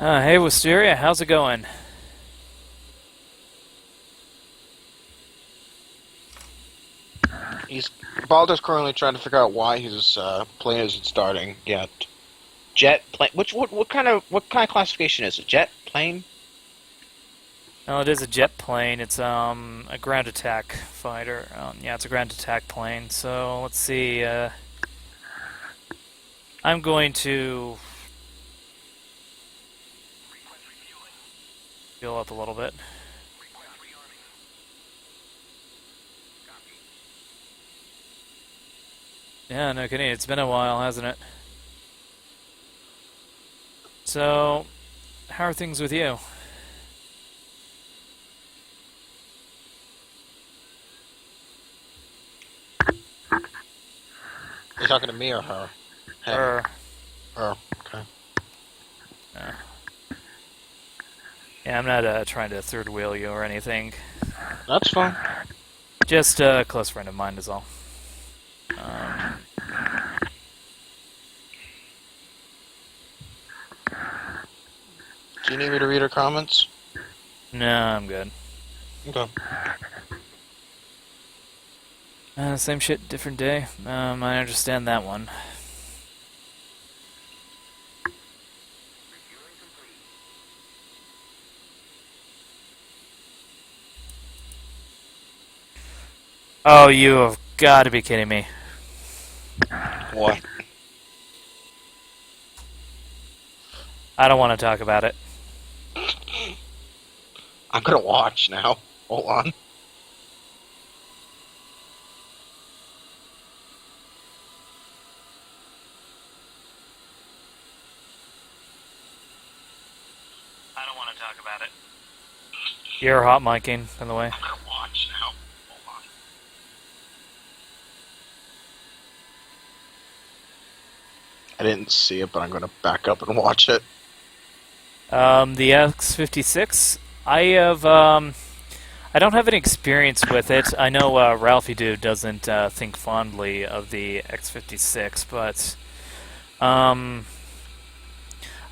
Hey, Wisteria, how's it going? He's Balder's currently trying to figure out why his plane isn't starting yet. Jet plane. What kind of classification is it? Jet plane? Oh, it is a jet plane. It's a ground attack fighter. Yeah, it's a ground attack plane. So let's see. I'm going to heal up a little bit. Yeah, no kidding. It's been a while, hasn't it? So, how are things with you? Are you talking to me or her? Him. Or, Oh, okay. uh, yeah, I'm not trying to third wheel you or anything. That's fine. Just a close friend of mine is all. Do you need me to read her comments? No, I'm good. Okay. Same shit, different day. I understand that one. Oh, you have got to be kidding me. What? I don't want to talk about it. I'm gonna watch now. Hold on. I don't want to talk about it. You're hot micing, by the way. I'm gonna watch now. Hold on. I didn't see it, but I'm gonna back up and watch it. The X56. I don't have any experience with it. I know Ralphie Dude doesn't think fondly of the X56, but I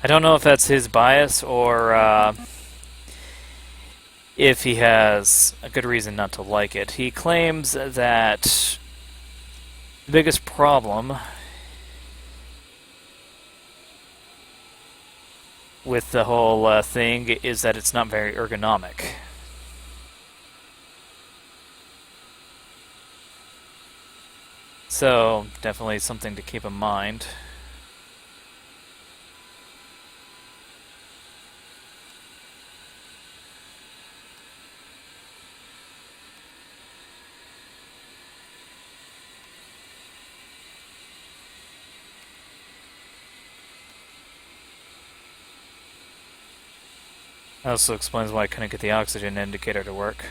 don't know if that's his bias or if he has a good reason not to like it. He claims that the biggest problem with the whole thing is that it's not very ergonomic. So, definitely something to keep in mind. That also explains why I couldn't get the oxygen indicator to work.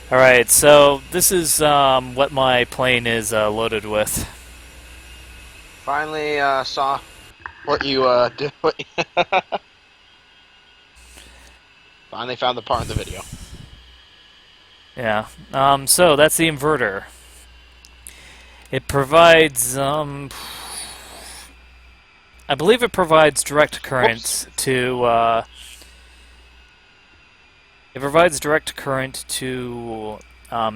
Alright, so this is what my plane is loaded with. Finally saw what you did. Finally found the part in the video. Yeah. So that's the inverter. It provides, I believe it provides direct current to, it provides direct current to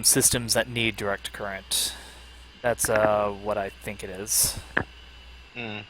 systems that need direct current. That's what I think it is. Hmm.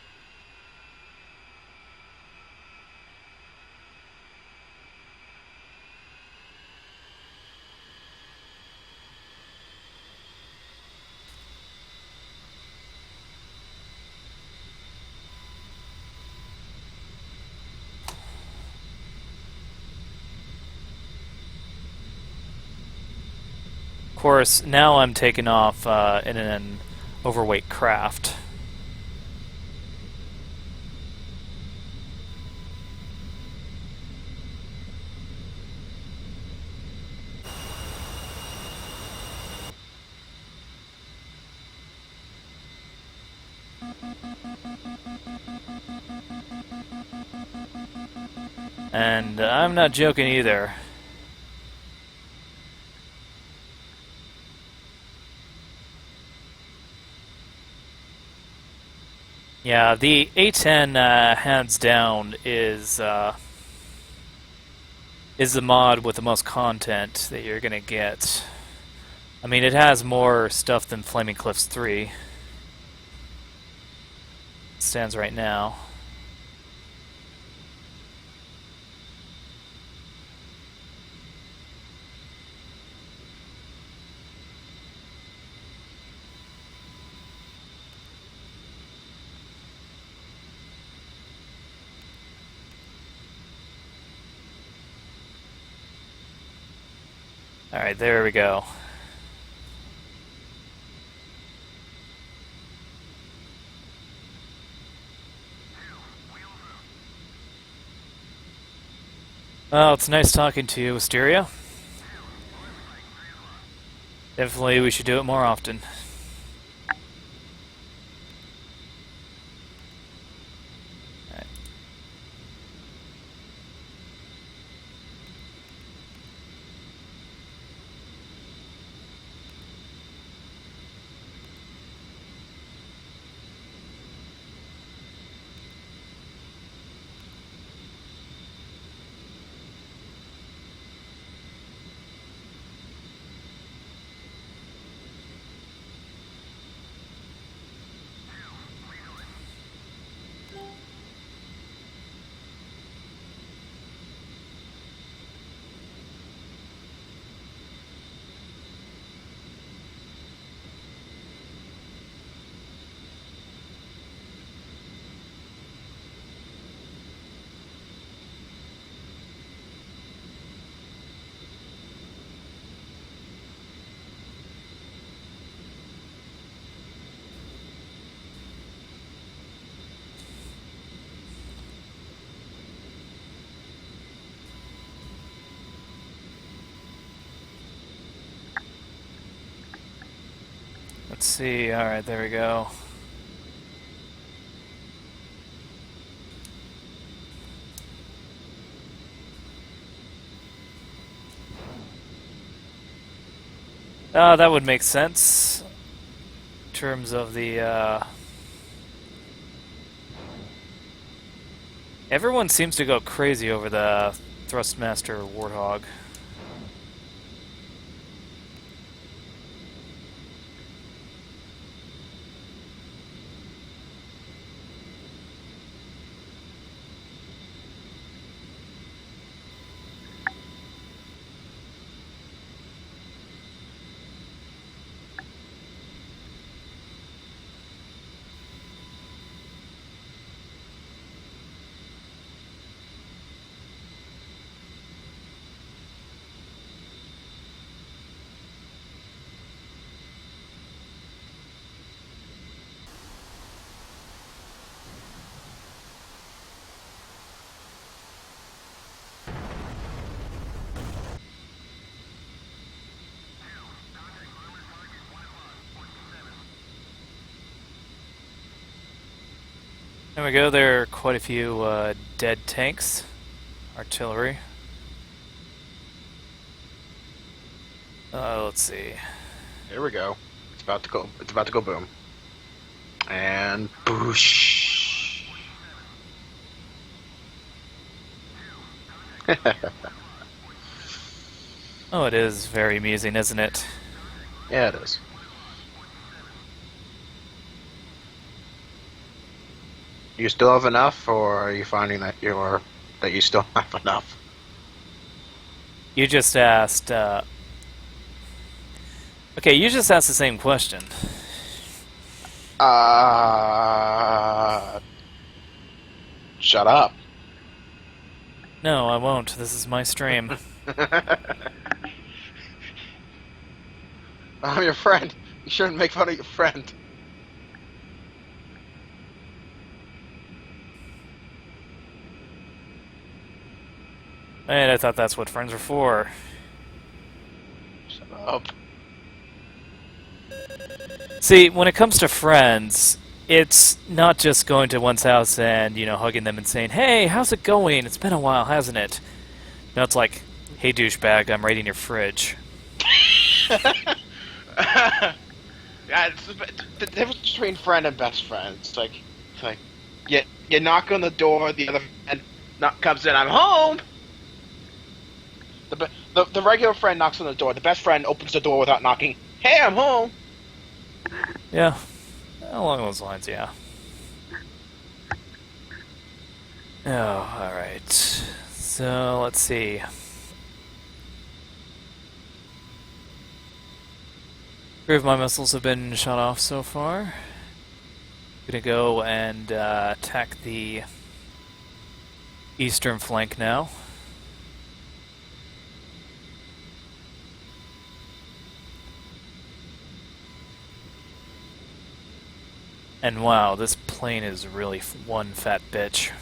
course, now I'm taking off in an overweight craft. And I'm not joking either. Yeah, the A10 hands down is the mod with the most content that you're gonna get. I mean, it has more stuff than Flaming Cliffs 3. It stands right now. Alright, there we go. Well, it's nice talking to you, Wisteria. Definitely we should do it more often. Let's see, alright, there we go. That would make sense. In terms of the, everyone seems to go crazy over the Thrustmaster Warthog. There we go, there are quite a few dead tanks. Artillery. Let's see. There we go. It's about to go. It's about to go boom. And boosh. Oh, it is very amusing, isn't it? Yeah, it is. You still have enough, or are you finding that you still have enough? You just asked, okay, you just asked the same question. Shut up. No, I won't. This is my stream. I'm your friend. You shouldn't make fun of your friend. And I thought that's what friends were for. Shut up. See, when it comes to friends, it's not just going to one's house and, hugging them and saying, "Hey, how's it going? It's been a while, hasn't it?" No, it's like, "Hey, douchebag, I'm raiding your fridge." Yeah, it's the difference between friend and best friend. It's like you knock on the door, the other friend comes in. I'm home. The regular friend knocks on the door. The best friend opens the door without knocking. Hey, I'm home. Yeah, along those lines, yeah. Oh, alright. So, let's see. Three of my missiles have been shot off so far. Gonna go and attack the eastern flank now. And wow, this plane is really one fat bitch.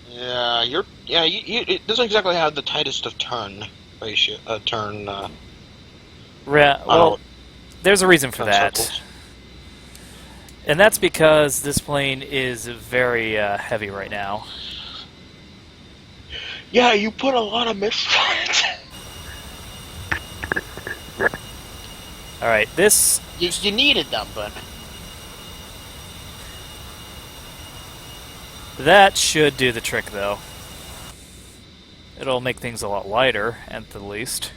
Yeah, it doesn't exactly have the tightest of turn ratio. Well, there's a reason for that. Circles. And that's because this plane is very heavy right now. Yeah, you put a lot of missiles on it. Alright, this... You needed them, but... That should do the trick, though. It'll make things a lot lighter, at the least.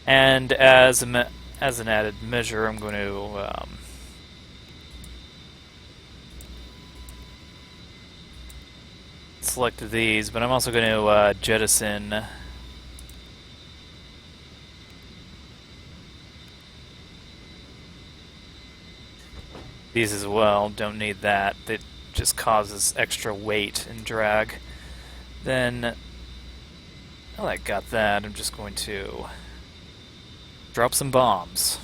And as an added measure, I'm going to select these, but I'm also going to jettison these as well. Don't need that. It just causes extra weight and drag. Then, now that I got that, I'm just going to drop some bombs.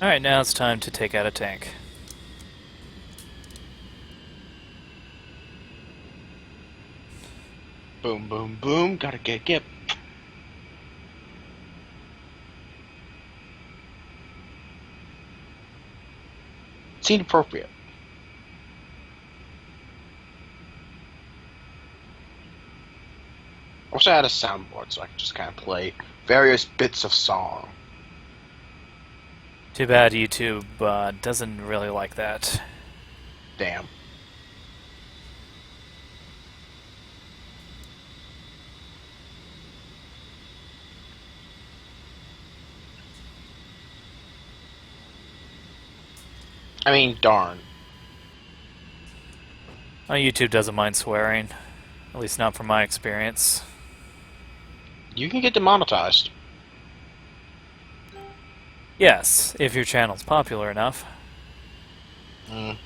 Alright, now it's time to take out a tank. Boom, boom, boom. Gotta get. Seemed appropriate. I wish I had a soundboard so I could just kind of play various bits of song. Too bad YouTube doesn't really like that. Damn. I mean, darn. YouTube doesn't mind swearing. At least not from my experience. You can get demonetized. Yes, if your channel's popular enough. Mm.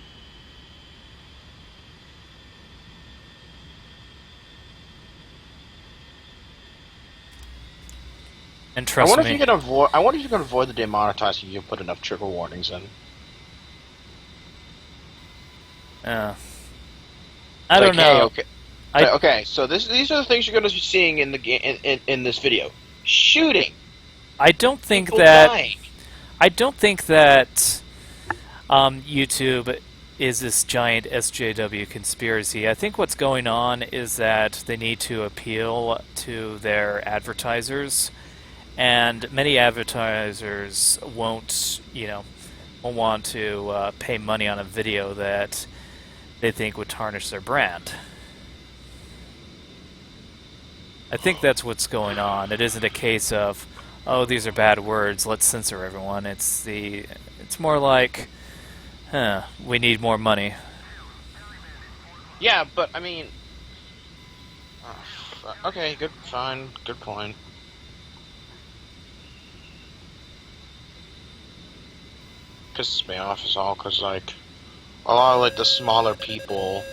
And trust I wonder me, if you can avoid. I wonder if you can avoid the demonetizing if you put enough trigger warnings in. I Like, don't hey, know. okay, I okay. So these are the things you're going to be seeing in the in this video: shooting, I don't think people that dying. I don't think that YouTube is this giant SJW conspiracy. I think what's going on is that they need to appeal to their advertisers, and many advertisers won't want to pay money on a video that they think would tarnish their brand. I think that's what's going on. It isn't a case of, oh, these are bad words, let's censor everyone. It's more like, we need more money. Yeah, but I mean, okay, good, fine, good point. Pisses me off is all because like a lot of like the smaller people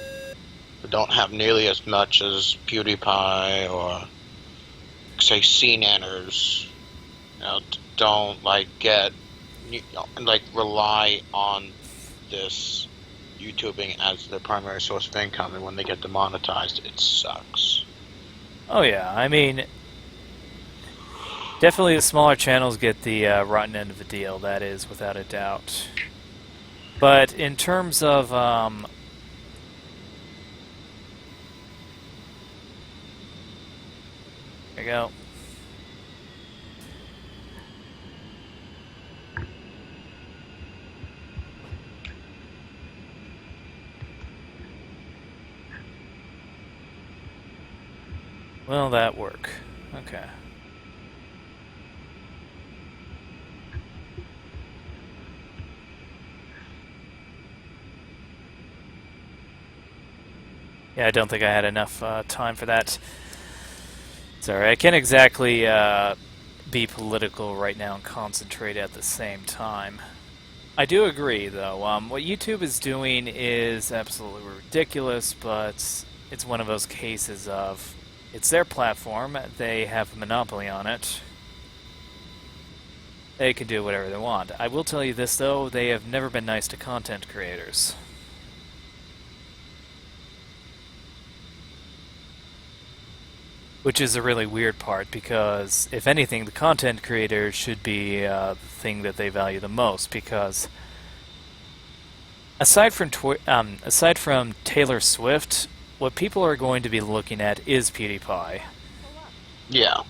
who don't have nearly as much as PewDiePie or say CNNers, don't like get like rely on this YouTubing as their primary source of income, and when they get demonetized, it sucks. Oh yeah, I mean, definitely the smaller channels get the rotten end of the deal. That is without a doubt. But in terms of there you go. Will that work? Okay. Yeah, I don't think I had enough time for that. Sorry, I can't exactly be political right now and concentrate at the same time. I do agree, though. What YouTube is doing is absolutely ridiculous, but it's one of those cases of it's their platform, they have a monopoly on it. They can do whatever they want. I will tell you this, though, they have never been nice to content creators. Which is a really weird part, because if anything, the content creators should be the thing that they value the most, because aside from Taylor Swift, what people are going to be looking at is PewDiePie. Yeah.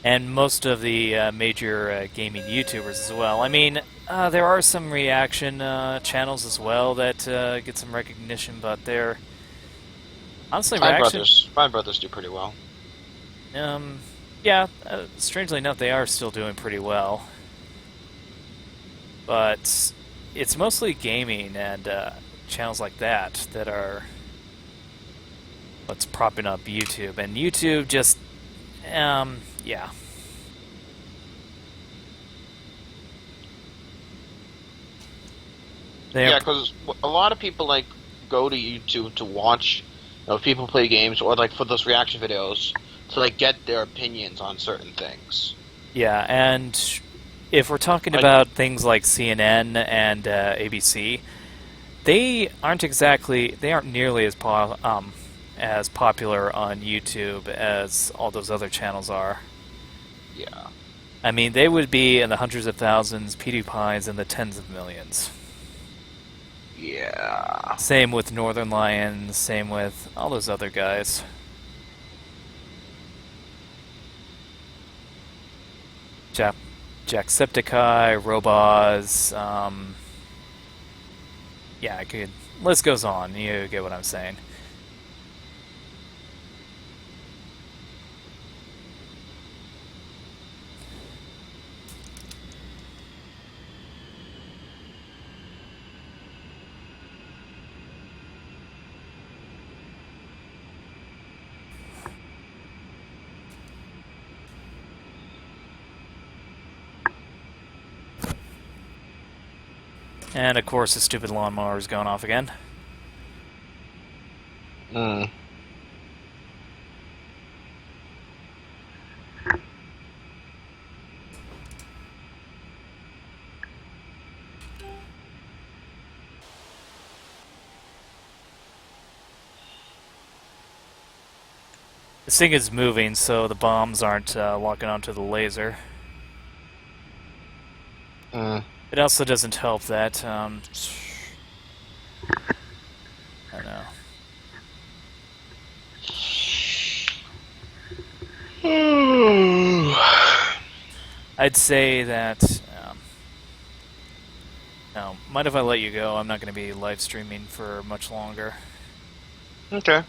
And most of the major gaming YouTubers as well. I mean, there are some reaction channels as well that get some recognition, but they're honestly reaction. Fine Brothers do pretty well. Yeah. Strangely enough, they are still doing pretty well, but it's mostly gaming and channels like that that are what's propping up YouTube, and YouTube just, yeah. Yeah, because a lot of people like go to YouTube to watch, people play games, or like for those reaction videos to like get their opinions on certain things. Yeah, and if we're talking about things like CNN and ABC, they aren't nearly as popular on YouTube as all those other channels are. Yeah. I mean, they would be in the hundreds of thousands, PewDiePie's in the tens of millions. Yeah. Same with Northern Lion, same with all those other guys. Jacksepticeye, Roboz, yeah, I could. List goes on. You get what I'm saying. And of course, the stupid lawnmower is going off again. Hmm. This thing is moving, so the bombs aren't locking onto the laser. Mm. It also doesn't help that, I don't know. I'd say that, no, mind if I let you go? I'm not going to be live streaming for much longer. Okay.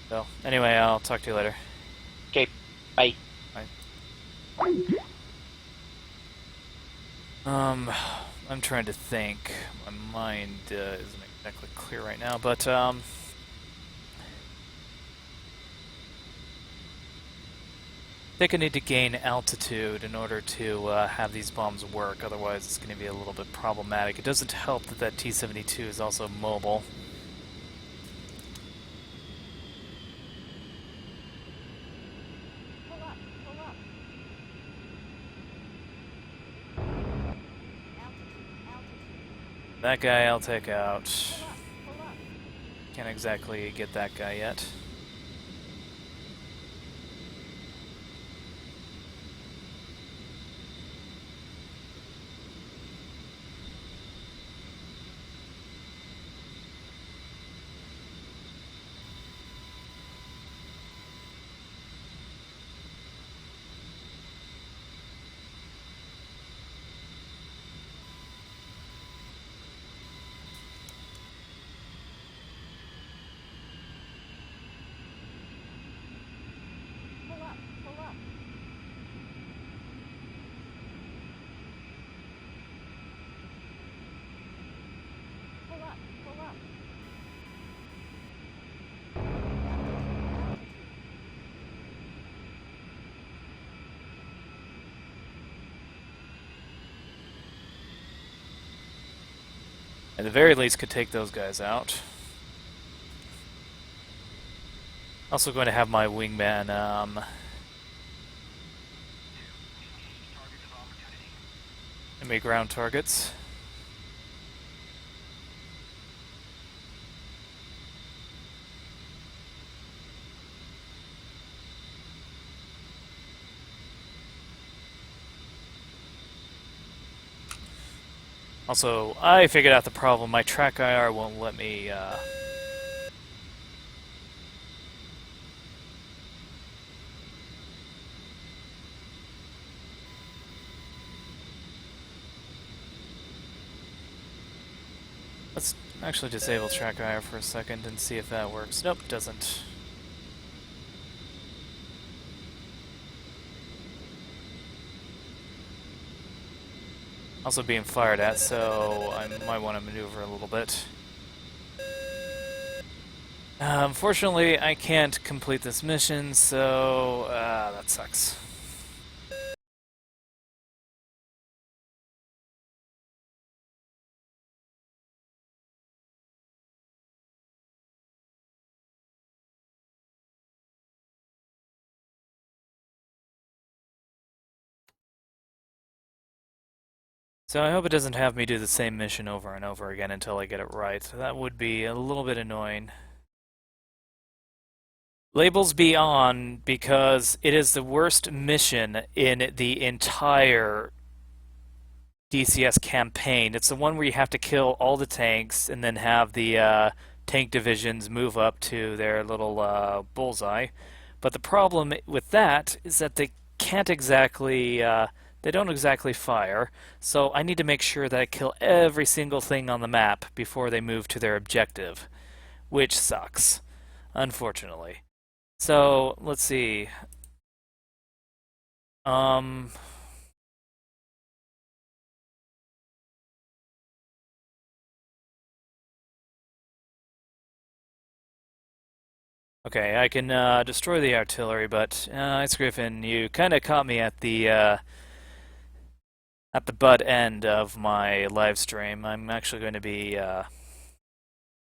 So, anyway, I'll talk to you later. Okay. Bye. Bye. I'm trying to think. My mind isn't exactly clear right now, but, I think I need to gain altitude in order to have these bombs work, otherwise it's going to be a little bit problematic. It doesn't help that that T-72 is also mobile. Pull up, pull up. Altitude. That guy I'll take out. Pull up, pull up. Can't exactly get that guy yet. Pull up, pull up. Pull up, pull up. At the very least, could take those guys out. Also going to have my wingman, enemy ground targets. Also, I figured out the problem. My track IR won't let me, Let's actually disable track IR for a second and see if that works. Nope, doesn't. Also being fired at, so I might want to maneuver a little bit. Unfortunately, I can't complete this mission, so that sucks. So I hope it doesn't have me do the same mission over and over again until I get it right. That would be a little bit annoying. Labels be on because it is the worst mission in the entire DCS campaign. It's the one where you have to kill all the tanks and then have the tank divisions move up to their little bullseye. But the problem with that is that they can't exactly, they don't exactly fire. So I need to make sure that I kill every single thing on the map before they move to their objective, which sucks, unfortunately. So let's see. Um, Okay, I can destroy the artillery, but Ice Griffin, you kind of caught me at the butt end of my live stream. I'm actually going to be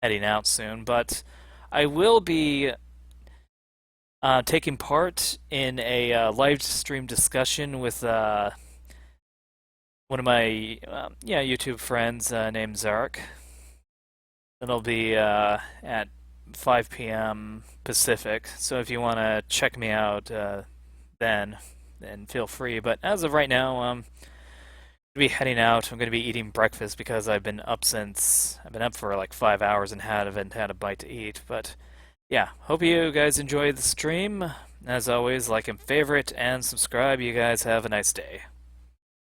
heading out soon, but I will be taking part in a live stream discussion with one of my YouTube friends named Zarek. It'll be at 5 p.m. Pacific. So if you want to check me out then feel free. But as of right now, I'm going to be heading out. I'm going to be eating breakfast because I've been up for like 5 hours and haven't had a bite to eat. But yeah, hope you guys enjoyed the stream. As always, like and favorite and subscribe. You guys have a nice day.